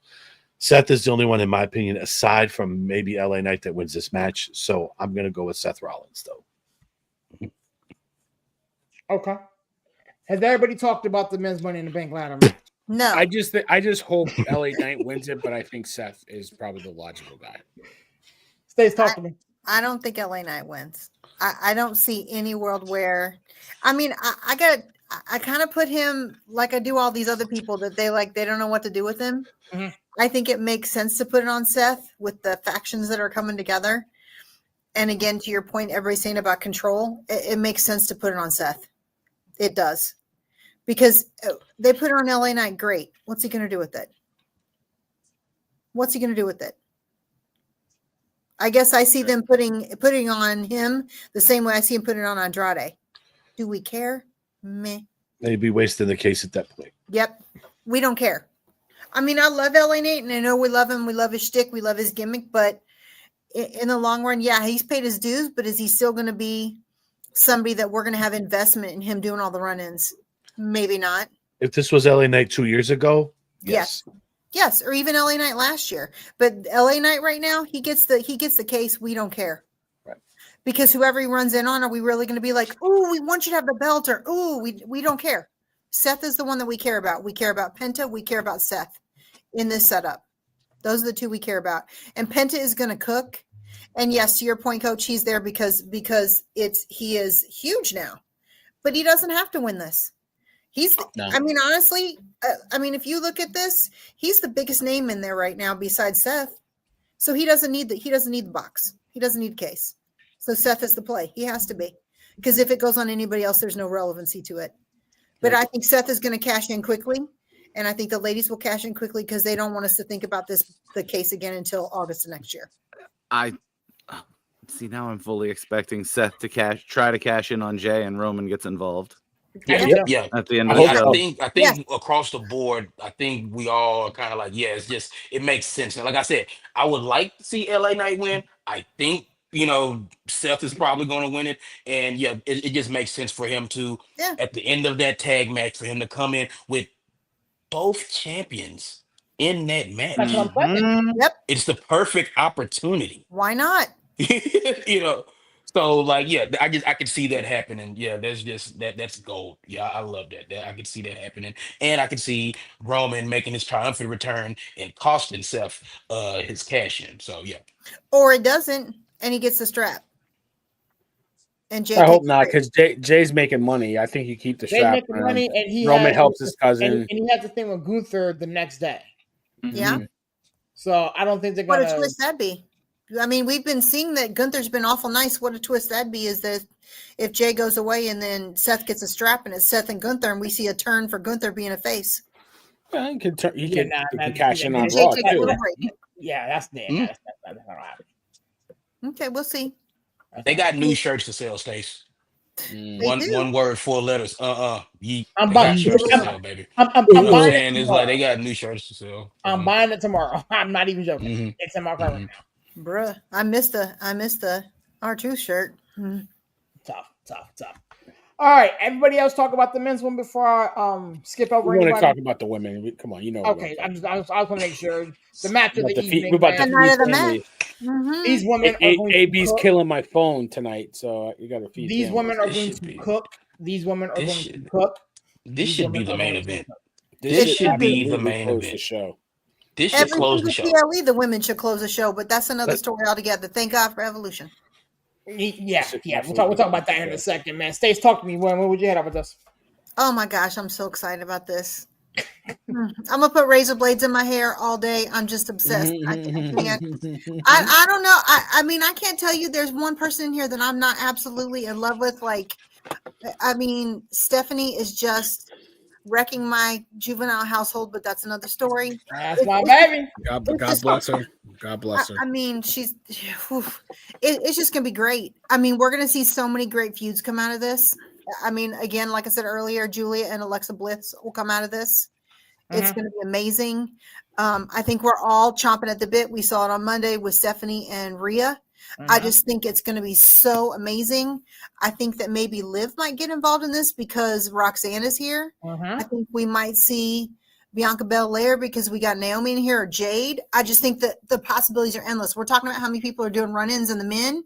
Seth is the only one, in my opinion, aside from maybe LA Knight, that wins this match. So I'm going to go with Seth Rollins, though. Okay. Has everybody talked about the men's Money in the Bank ladder match? No. I just hope LA Knight wins it, but I think Seth is probably the logical guy. Stays talking to me. I don't think LA Knight wins. I don't see any world where, I mean, I kind of put him like I do all these other people that they don't know what to do with him. Mm-hmm. I think it makes sense to put it on Seth with the factions that are coming together. And again, to your point, everybody's saying about control, it makes sense to put it on Seth. It does. Because they put it on LA Knight, great. What's he going to do with it? What's he going to do with it? I guess I see them putting on him the same way I see him putting it on Andrade. Do we care? Meh. They'd be wasting the case at that point. Yep. We don't care. I mean, I love LA Knight, and I know we love him. We love his shtick. We love his gimmick. But in the long run, yeah, he's paid his dues. But is he still going to be somebody that we're going to have investment in him doing all the run-ins? Maybe not. If this was LA Knight 2 years ago, yes. Yes, or even LA Knight last year. But LA Knight right now, he gets the case. We don't care. Right. Because whoever he runs in on, are we really going to be like, oh, we want you to have the belt, or oh, we don't care. Seth is the one that we care about. We care about Penta. We care about Seth in this setup. Those are the two we care about. And Penta is going to cook. And yes, to your point, Coach, he's there because he is huge now. But he doesn't have to win this. I mean, honestly, if you look at this, he's the biggest name in there right now besides Seth. So he doesn't need the box. He doesn't need the case. So Seth is the play. He has to be. Because if it goes on anybody else, there's no relevancy to it. But I think Seth is going to cash in quickly. And I think the ladies will cash in quickly because they don't want us to think about the case again until August of next year. I see, now I'm fully expecting Seth to try to cash in on Jay, and Roman gets involved. Yeah. At the end of the show. I think across the board, I think we all are kind of like, it makes sense. And like I said, I would like to see LA Knight win. I think, Seth is probably going to win it. And it just makes sense for him to, at the end of that tag match, for him to come in with both champions in that match. Yep. It's the perfect opportunity. Why not? So I could see that happening. That's gold. Yeah, I love that. I could see that happening. And I could see Roman making his triumphant return and costing Seth his cash in. So yeah. Or it doesn't, and he gets the strap. And Jay, I hope not, because Jay's making money. I think you keep the strap. Jay's making money, and Roman helps his cousin, and he has the thing with Gunther the next day. Yeah. So I don't think they're gonna. What a twist that'd be. I mean, we've been seeing that Gunther's been awful nice. What a twist that'd be is that if Jay goes away and then Seth gets a strap and it's Seth and Gunther, and we see a turn for Gunther being a face. Well, he can cash in on Raw too. Yeah, that's there. That's not gonna happen. Okay, we'll see. They got new shirts to sell, Stace. One word, 4 letters. I'm buying shirts to sell, baby. I'm buying it. It's like they got new shirts to sell. I'm buying it tomorrow. I'm not even joking. It's in my car right now. Bruh, I missed the R2 shirt. Tough. All right, everybody else talk about the men's one before I skip over. We want to talk about the women. Come on, Okay, I just want to make sure the match of the evening. We're about to the match. These women. AB's killing my phone tonight, so you got to feed. These women are going to cook. These women are going to cook. This should be the main event. This should be the main event. The show. This should close the show. PLE, the women should close the show, but that's another story altogether. Thank God for Evolution. Yeah. We'll talk about that in a second, man. Stace, talk to me. When would you head up with us? Oh my gosh, I'm so excited about this. I'm gonna put razor blades in my hair all day. I'm just obsessed. I don't know. I mean, I can't tell you there's one person in here that I'm not absolutely in love with. Stephanie is just wrecking my juvenile household, but that's another story. That's my baby. God bless her. God bless her. I mean, it's just gonna be great. I mean, we're gonna see so many great feuds come out of this. I mean, again, like I said earlier, Julia and Alexa Bliss will come out of this. It's going to be amazing. I think we're all chomping at the bit. We saw it on Monday with Stephanie and Rhea. I just think it's going to be so amazing. I think that maybe Liv might get involved in this because Roxanne is here. I think we might see Bianca Belair because we got Naomi in here, or Jade. I just think that the possibilities are endless. We're talking about how many people are doing run-ins in the men.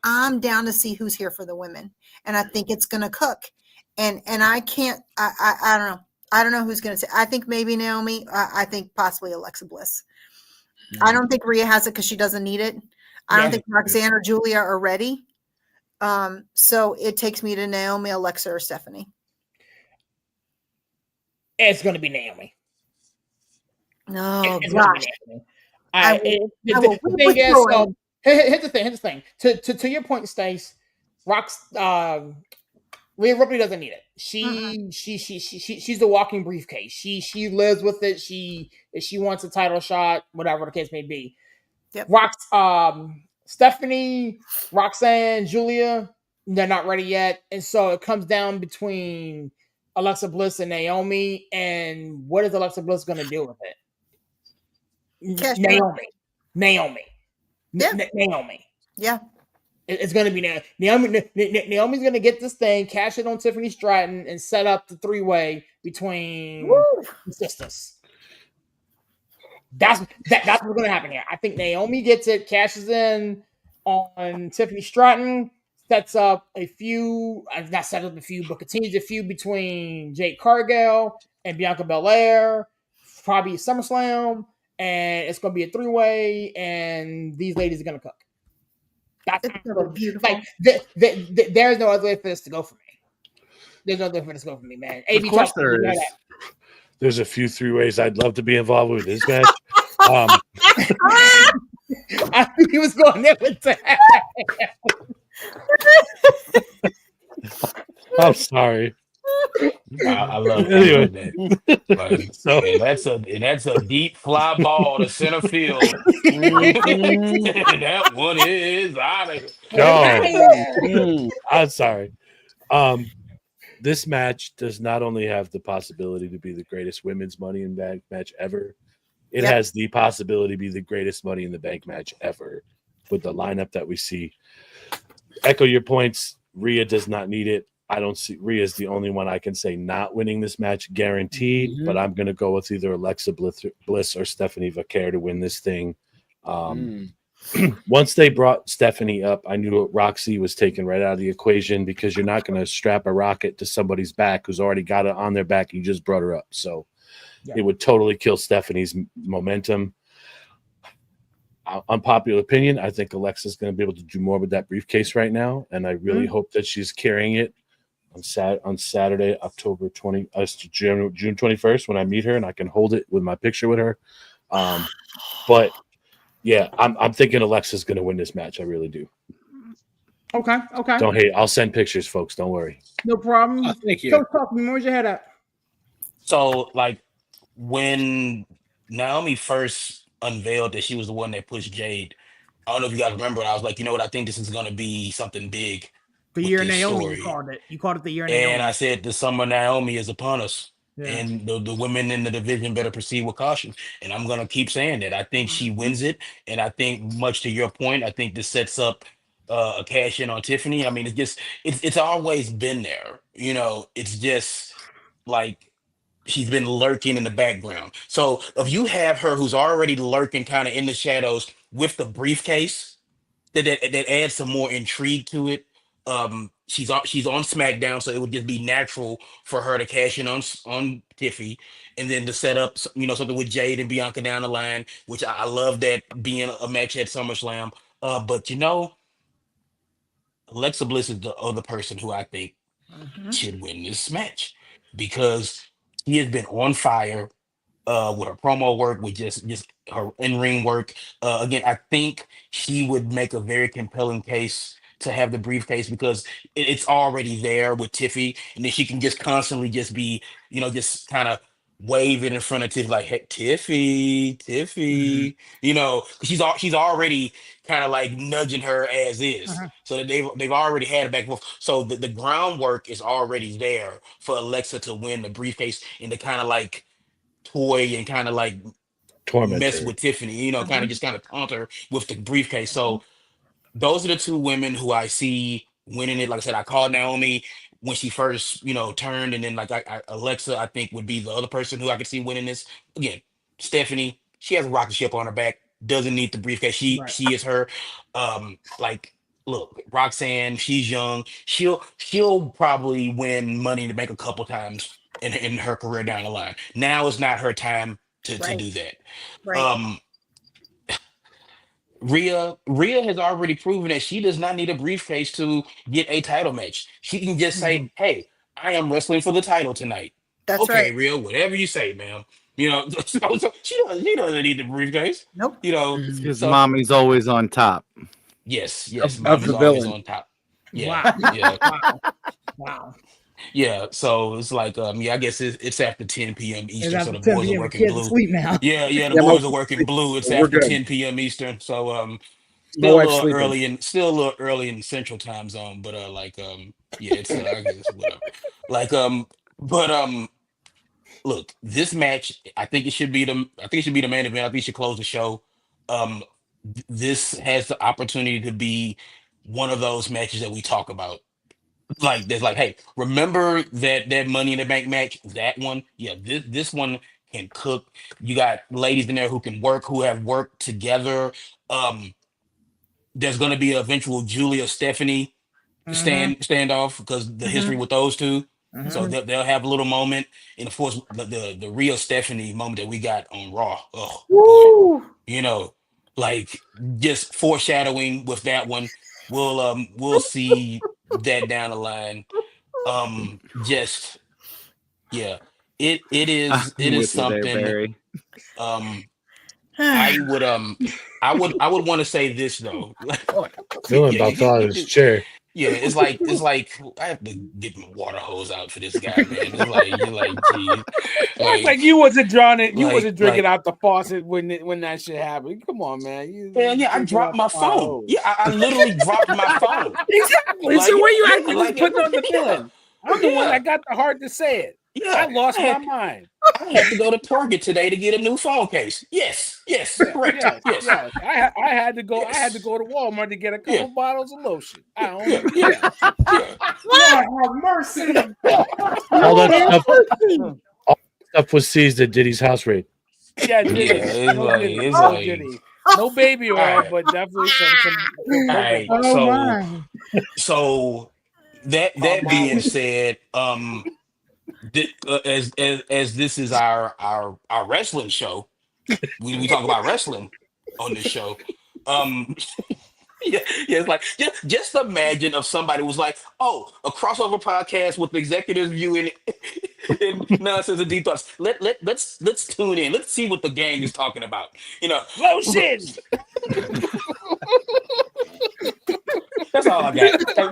I'm down to see who's here for the women, and I think it's going to cook. And I can't. I don't know. I don't know who's going to say. I think maybe Naomi. I think possibly Alexa Bliss. I don't think Rhea has it because she doesn't need it. I don't think Roxanne or Julia are ready. So it takes me to Naomi, Alexa, or Stephanie. It's going to be Naomi. No, it's gosh. Here's the thing. To your point, Stace, Rhea Ripley doesn't need it. She's the walking briefcase. She lives with it. If she wants a title shot, whatever the case may be. Yep. Stephanie, Roxanne, Julia, they're not ready yet, and so it comes down between Alexa Bliss and Naomi. And what is Alexa Bliss going to do with it? Naomi. Yeah. Naomi. Yeah. It's going to be Naomi. Naomi's going to get this thing, cash it on Tiffany Stratton, and set up the 3-way between the sisters. That's what's going to happen here. I think Naomi gets it, cashes in, on Tiffany Stratton. Sets up a feud, not set up a feud, but continues a feud between Jade Cargill and Bianca Belair, probably at SummerSlam, and it's going to be a 3-way, and these ladies are going to cook. That's beautiful. Like, there's no other way for this to go for me. There's no other way for this to go for me, man. Of course there is. There's a few 3-ways I'd love to be involved with this match. I knew he was going there with that. I'm sorry. I love anyway. that. Like, so, and that's a deep fly ball to center field. That one is out of here. I'm sorry. This match does not only have the possibility to be the greatest women's Money in the Bank match ever, it has the possibility to be the greatest Money in the Bank match ever with the lineup that we see. Echo your points. Rhea does not need it. I don't see Rhea's the only one I can say not winning this match guaranteed, but I'm going to go with either Alexa Bliss or Stephanie Vaquer to win this thing. Once they brought Stephanie up, I knew Roxy was taken right out of the equation because you're not going to strap a rocket to somebody's back who's already got it on their back. You just brought her up. So it would totally kill Stephanie's momentum. Unpopular opinion, I think Alexa's going to be able to do more with that briefcase right now, and I really hope that she's carrying it on Saturday, June 21st when I meet her, and I can hold it with my picture with her. But yeah, I'm thinking Alexa's going to win this match. I really do. Okay. Don't hate. I'll send pictures, folks. Don't worry. No problem. Thank you. Coach, talk to me. Where's your head at? So, like, when Naomi first unveiled that she was the one that pushed Jade, I don't know if you guys remember, I was like, you know what, I think this is going to be something big. The year Naomi, you called it. You called it the year Naomi. And I said the summer Naomi is upon us. Yeah. And the women in the division better proceed with caution. And I'm going to keep saying that. I think she wins it. And I think, much to your point, I think this sets up a cash in on Tiffany. I mean, it's always been there. You know, it's just like she's been lurking in the background. So if you have her who's already lurking kind of in the shadows with the briefcase, that adds some more intrigue to it. She's on SmackDown, so it would just be natural for her to cash in on Tiffy, and then to set up something with Jade and Bianca down the line, which I love that being a match at SummerSlam. But Alexa Bliss is the other person who I think should win this match because she has been on fire with her promo work, with just her in-ring work. Again, I think she would make a very compelling case to have the briefcase because it's already there with Tiffy, and then she can just constantly just be, just kind of waving in front of Tiffy like, "Hey, Tiffy," she's already kind of like nudging her as is. So that they've already had it back and forth. So the groundwork is already there for Alexa to win the briefcase and to kind of like toy and kind of like mess with Tiffany, kind of taunt her with the briefcase. So those are the two women who I see winning it. Like I said, I called Naomi when she first, turned, and then like Alexa, I think would be the other person who I could see winning this. Again, Stephanie, she has a rocket ship on her back, doesn't need the briefcase. She is her. Look, Roxanne, she's young. She'll probably win Money in the Bank a couple times in her career down the line. Now is not her time to do that. Right. Rhea has already proven that she does not need a briefcase to get a title match. She can just say, "Hey, I am wrestling for the title tonight." That's okay, right. Rhea, whatever you say, ma'am. So she doesn't need the briefcase. Nope. Because mommy's always on top. Yes, mommy's always on top. Yeah, wow. yeah. Wow. Yeah, so it's like, I guess it's after 10 p.m. Eastern, so the 10 boys are p.m. working blue. Sleep now. Yeah, the boys are working blue. It's after 10 p.m. Eastern, so still a little early in Central Time Zone, but it's I guess whatever. Look, this match, I think it should be the main event. I think it should close the show. This has the opportunity to be one of those matches that we talk about. Like there's like, hey, remember that Money in the Bank match? That one, yeah. This one can cook. You got ladies in there who can work, who have worked together. there's going to be an eventual Julia Stephanie standoff because the history with those two. So they'll have a little moment, and of course the real Stephanie moment that we got on Raw. Oh boy, you know, like just foreshadowing with that one. We'll see that down the line. Just yeah, it is with you there, something. Barry. I would I would want to say this though. Villan about fell out of his chair. Yeah, it's like I have to get my water hose out for this guy, man. It's like you're like, geez, It's like you wasn't drawing you wasn't drinking out the faucet when that shit happened. Come on, man. I dropped my phone. Yeah, I literally dropped my phone. Exactly. So where you actually just putting on the villain? I'm the one that got the heart to say it. Yeah, I lost my mind. I had to go to Target today to get a new phone case. Yes, correct. Yes. I had to go. I had to go to Walmart to get a couple bottles of lotion. I don't know. Lord have mercy. All that stuff was seized at Diddy's house raid. Yeah, no baby oil, but definitely some. So that being said, as this is our wrestling show, we talk about wrestling on this show. It's like just imagine if somebody was like, "Oh, a crossover podcast with the executives viewing and nonsense and deep thoughts. Let's tune in. Let's see what the gang is talking about." Lotion. That's all I got. That's all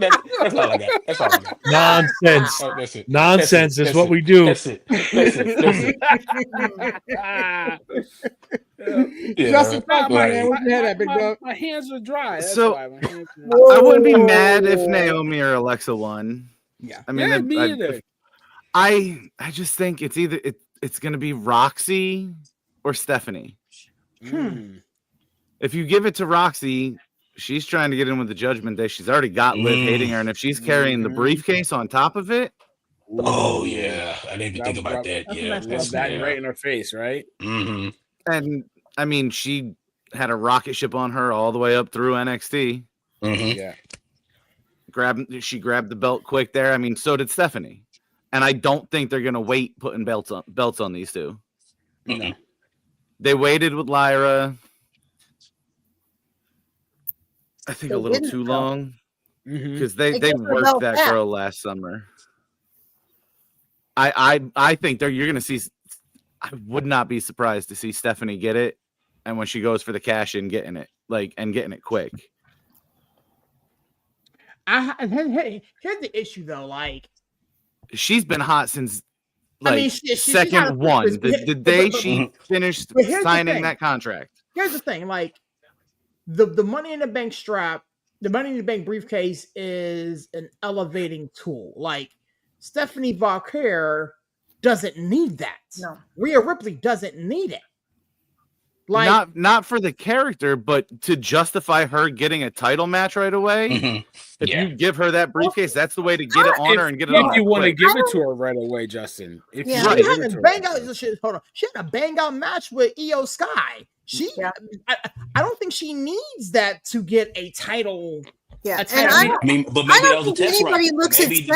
I got. That's all I got. Nonsense. That's it. Nonsense is what we do. That's it. Justin, my hands are dry. That's so why I wouldn't be mad if Naomi or Alexa won. Yeah, I mean, me either. I just think it's either it's going to be Roxy or Stephanie. If you give it to Roxy, she's trying to get in with the Judgment Day. She's already got Liv hating her, and if she's carrying the briefcase on top of it, oh yeah, I didn't even think about that. Yeah, that's that right in her face, right? And I mean, she had a rocket ship on her all the way up through NXT. Yeah, she grabbed the belt quick there. I mean, so did Stephanie, and I don't think they're gonna wait putting belts on these two. They waited with Lyra. I think a little too long because they worked that girl last summer. I think you're going to see. I would not be surprised to see Stephanie get it, and when she goes for the cash in, getting it quick. Here's the issue though. Like she's been hot since second one. The day she finished signing that contract. Here's the thing, like. The Money in the Bank strap, the Money in the Bank briefcase is an elevating tool. Like Stephanie Valkyrie doesn't need that. No, Rhea Ripley doesn't need it. Like not for the character, but to justify her getting a title match right away. If you give her that briefcase, that's the way to get it on her and get it on her. If you want to give it to her right away, Justin. She had a bang out. Hold on, she had a bang out match with Io Sky. I don't think she needs that to get a title. Yeah, but maybe that was a test run.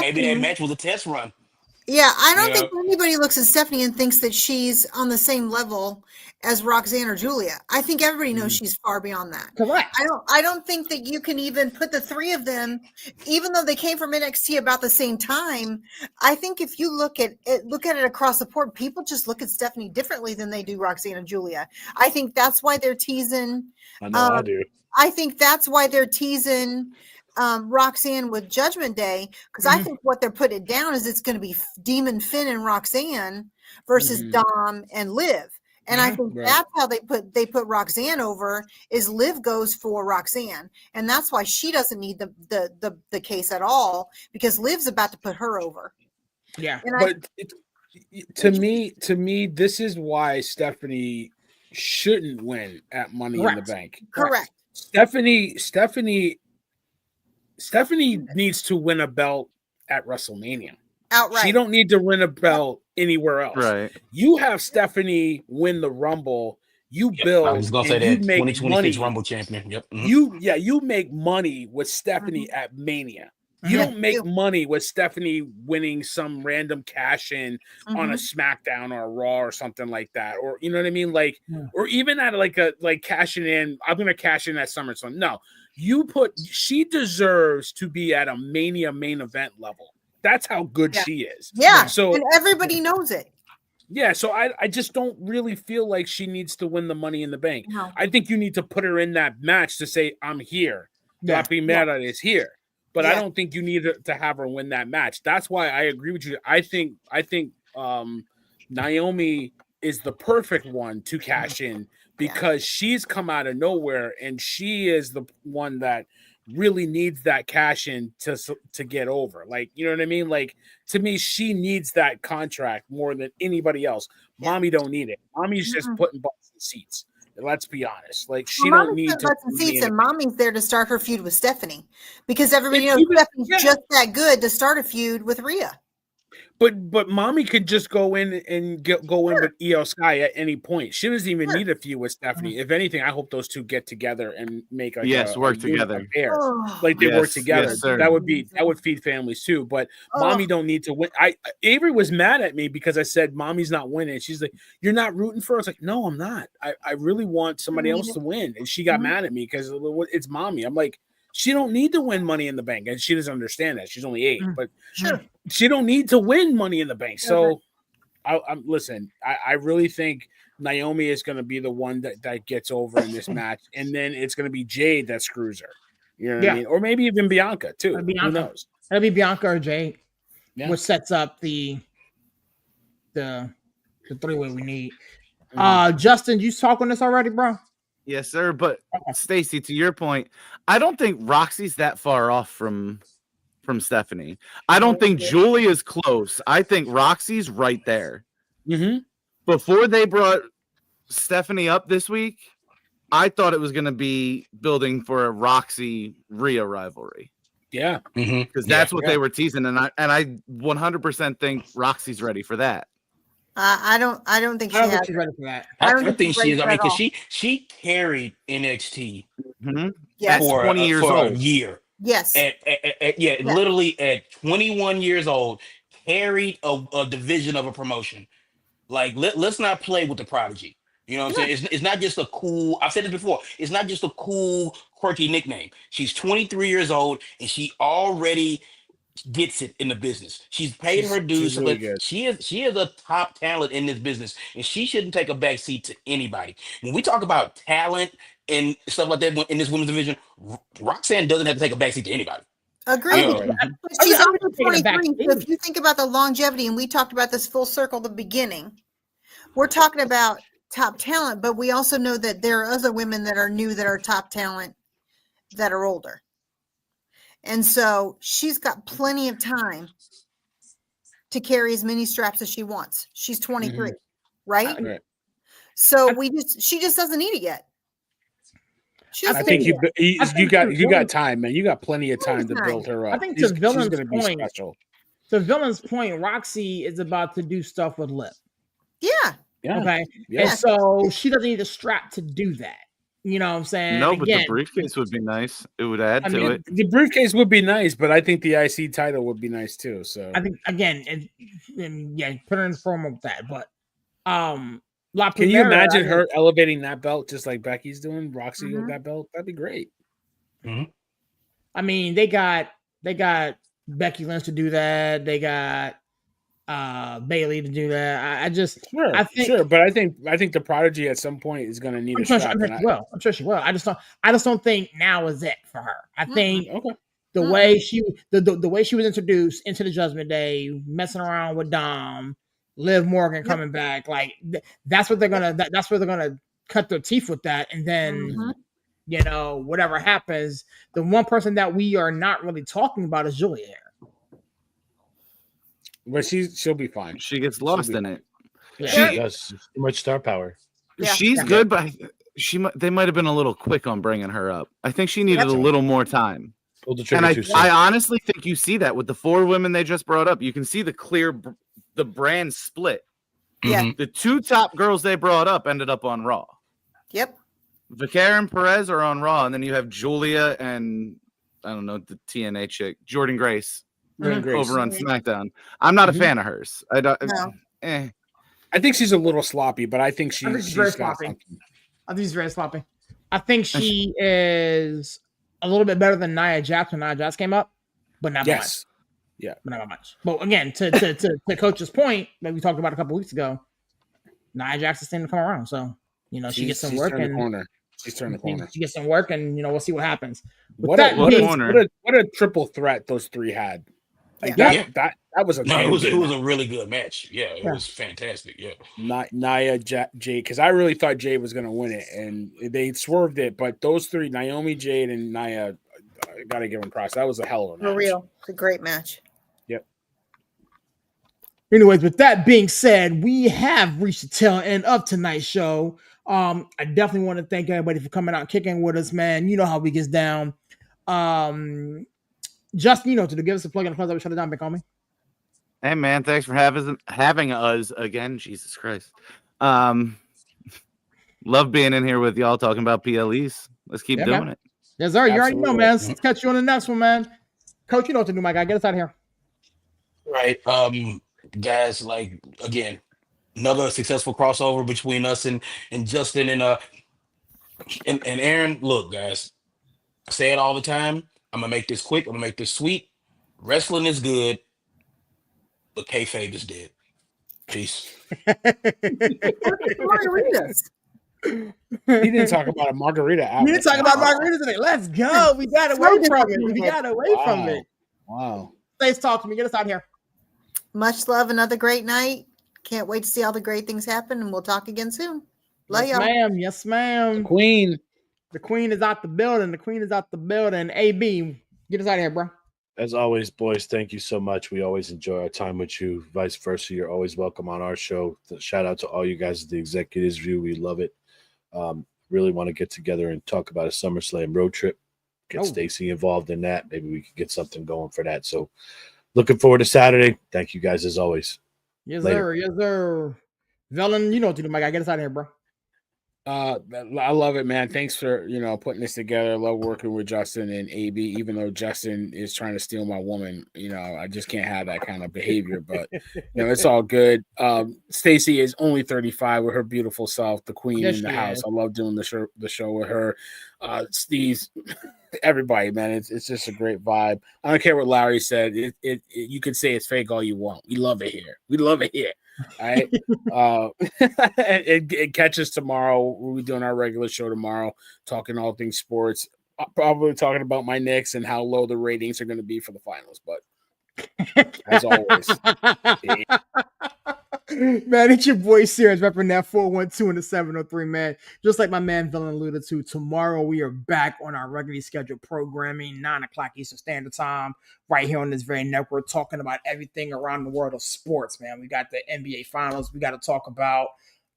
Maybe that match was a test run. Yeah, I don't think anybody looks at Stephanie and thinks that she's on the same level as Roxanne or Julia. I think everybody knows she's far beyond that. Correct. I don't think that you can even put the three of them, even though they came from NXT about the same time. I think if you look at it across the board, people just look at Stephanie differently than they do Roxanne and Julia. I think that's why they're teasing. I know I do. I think that's why they're teasing Roxanne with Judgment Day, because I think what they're putting down is it's going to be Demon Finn and Roxanne versus Dom and Liv. And I think that's how they put Roxanne over, is Liv goes for Roxanne. And that's why she doesn't need the case at all, because Liv's about to put her over. Yeah. And to me, this is why Stephanie shouldn't win at Money in the Bank. Correct. Stephanie needs to win a belt at WrestleMania. Outright. She don't need to win a belt anywhere else. Right. You have Stephanie win the Rumble You build. I was gonna say you that make 2026 money. Rumble champion. Yep. You make money with Stephanie at Mania. You don't make money with Stephanie winning some random cash in on a SmackDown or a Raw or something like that, or you know what I mean, like, or even at like cashing in. I'm gonna cash in at SummerSlam. No, she deserves to be at a Mania main event level. That's how good she is. Yeah. So and everybody knows it. Yeah, so I just don't really feel like she needs to win the Money in the Bank. No. I think you need to put her in that match to say, I'm here. Yeah. Not Primera is here. But I don't think you need to have her win that match. That's why I agree with you. I think Naomi is the perfect one to cash in because she's come out of nowhere and she is the one that really needs that cash in to get over. Like, you know what I mean? Like, to me, she needs that contract more than anybody else. Mommy don't need it. Mommy's just putting butts in seats. Let's be honest. Like, she don't need to. Seats, and Mommy's there to start her feud with Stephanie because everybody knows Stephanie's just that good to start a feud with Rhea. But Mommy could just go in and go in with Io Sky at any point. She doesn't even need a feud with Stephanie. If anything, I hope those two get together and make work together. Like they work together. Yes, that would feed families too. But Mommy don't need to win. Avery was mad at me because I said Mommy's not winning. She's like, "You're not rooting for us." Like, no, I'm not. I really want somebody else to win, and she got mad at me because it's Mommy. I'm like, she don't need to win Money in the Bank, and she doesn't understand that. She's only 8, but she don't need to win Money in the Bank. So, listen. I really think Naomi is going to be the one that gets over in this match, and then it's going to be Jade that screws her. You know what I mean? Or maybe even Bianca too. Who knows? It'll be Bianca or Jade, which sets up the 3-way we need. Justin, you talk on this already, bro? Yes, sir. But Stacy, to your point, I don't think Roxy's that far off from Stephanie. I don't think Julia's close. I think Roxy's right there. Before they brought Stephanie up this week, I thought it was going to be building for a Roxy Rhea rivalry. Yeah, because that's what they were teasing, and I 100% think Roxy's ready for that. I don't think she's ready for that. I don't think she is. I mean, because she carried NXT for 20 years old. A year. Yes. Literally at 21 years old, carried a division of a promotion. Like, let's not play with the prodigy. You know what I'm saying? It's not just a cool, I've said this before, it's not just a cool, quirky nickname. She's 23 years old, and she already gets it in the business. She's paid her dues. Really she is a top talent in this business, and she shouldn't take a back seat to anybody. When we talk about talent and stuff like that in this women's division, Roxanne doesn't have to take a back seat to anybody. Agreed. She's only 23. So if you think about the longevity, and we talked about this full circle at the beginning, we're talking about top talent, but we also know that there are other women that are new that are top talent that are older. And so she's got plenty of time to carry as many straps as she wants. She's 23, right? So she just doesn't need it yet. I think you got time, man. You got plenty of time to build her up. I think to Villan's point, Roxy is about to do stuff with Lip. Yeah. Okay. Yeah. And so she doesn't need a strap to do that. You know what I'm saying? No, but the briefcase would be nice. It would add to it. The briefcase would be nice, but I think the IC title would be nice too. So I think again, put her in form of that. But can you imagine her elevating that belt just like Becky's doing? Roxy with that belt, that'd be great. I mean, they got Becky Lynch to do that. They got Bailey to do that. But I think the Prodigy at some point is going to need a strap. I'm sure she will. I just don't think now is it for her. I think the way she was introduced into the Judgment Day, messing around with Dom, Liv Morgan coming back, like that's what they're gonna cut their teeth with that, and then whatever happens, the one person that we are not really talking about is Julia. But she'll be fine. She gets lost in it. Yeah. She does too much star power. Yeah. She's good, but they might have been a little quick on bringing her up. I think she needed a little more time. And I honestly think you see that with the 4 women they just brought up. You can see the brand split. Yeah. The 2 top girls they brought up ended up on Raw. Yep. Vicaire and Perez are on Raw, and then you have Julia and I don't know the TNA chick, Jordan Grace, over on SmackDown. I'm not a fan of hers. I don't. No. I think she's a little sloppy, but I think she's very got sloppy. something. I think she's very sloppy. I think she is a little bit better than Nia Jax when Nia Jax came up, but not by much. Yeah, but not by much. But again, to Coach's point that we talked about a couple weeks ago, Nia Jax is starting to come around. So she gets some work and she's turned the corner. She gets some work, and we'll see what happens. What a triple threat those three had. Like that was a it was a really good match. Yeah, it was fantastic. Yeah, Nia, Jade, because I really thought Jade was going to win it, and they swerved it. But those three, Naomi, Jade, and Nia, got to give them props. That was a hell of a match. For real, it's a great match. Yep. Anyways, with that being said, we have reached the tail end of tonight's show. I definitely want to thank everybody for coming out and kicking with us, man. You know how we get down. Justin, to give us a plug in the close, I was shut it down, big homie. Hey man, thanks for having us again. Jesus Christ. Love being in here with y'all talking about PLEs. Let's keep doing it. Yes, sir. You already know, man. Let's catch you on the next one, man. Coach, you know what to do, my guy. Get us out of here. Right. Guys, like again, another successful crossover between us and Justin and Aaron. Look, guys, I say it all the time. I'm gonna make this quick. I'm gonna make this sweet. Wrestling is good, but kayfabe is dead. Peace. Margaritas. He didn't talk about a margarita. We didn't talk about margaritas today. Let's go. We got away from it. We got away from it. Wow. Let's talk to me. Get us out here. Much love. Another great night. Can't wait to see all the great things happen, and we'll talk again soon. Love y'all. Ma'am. Yes, ma'am. The queen is out the building. AB, get us out of here, bro. As always, boys, thank you so much. We always enjoy our time with you. Vice versa, you're always welcome on our show. Shout out to all you guys at the Executives View. We love it. Really want to get together and talk about a SummerSlam road trip. Get Stacy involved in that. Maybe we can get something going for that. So looking forward to Saturday. Thank you guys as always. Yes, Later. Sir. Yes, sir. Villan, you know what to do, my guy. Get us out of here, bro. I love it, man. Thanks for putting this together. I love working with Justin and AB, even though Justin is trying to steal my woman. I just can't have that kind of behavior, but it's all good. Stacy is only 35 with her beautiful self, the queen in the house. I love doing the show with her. Steve, everybody, man, it's just a great vibe. I don't care what Larry said. You can say it's fake all you want. We love it here. All right. It catches tomorrow. We'll be doing our regular show tomorrow, talking all things sports. Probably talking about my Knicks and how low the ratings are going to be for the finals. But as always, man, it's your boy Sears repping that 412 and the 703, man. Just like my man Villan alluded to, tomorrow we are back on our regularly scheduled programming, 9:00 Eastern Standard Time, right here on this very network, talking about everything around the world of sports, man. We got the NBA Finals. We got to talk about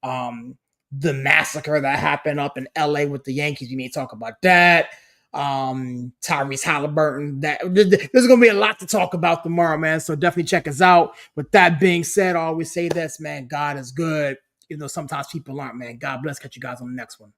the massacre that happened up in LA with the Yankees. We may talk about that. Tyrese Halliburton. There's gonna be a lot to talk about tomorrow, man. So definitely check us out. With that being said, I always say this, man. God is good, even though sometimes people aren't, man. God bless. Catch you guys on the next one.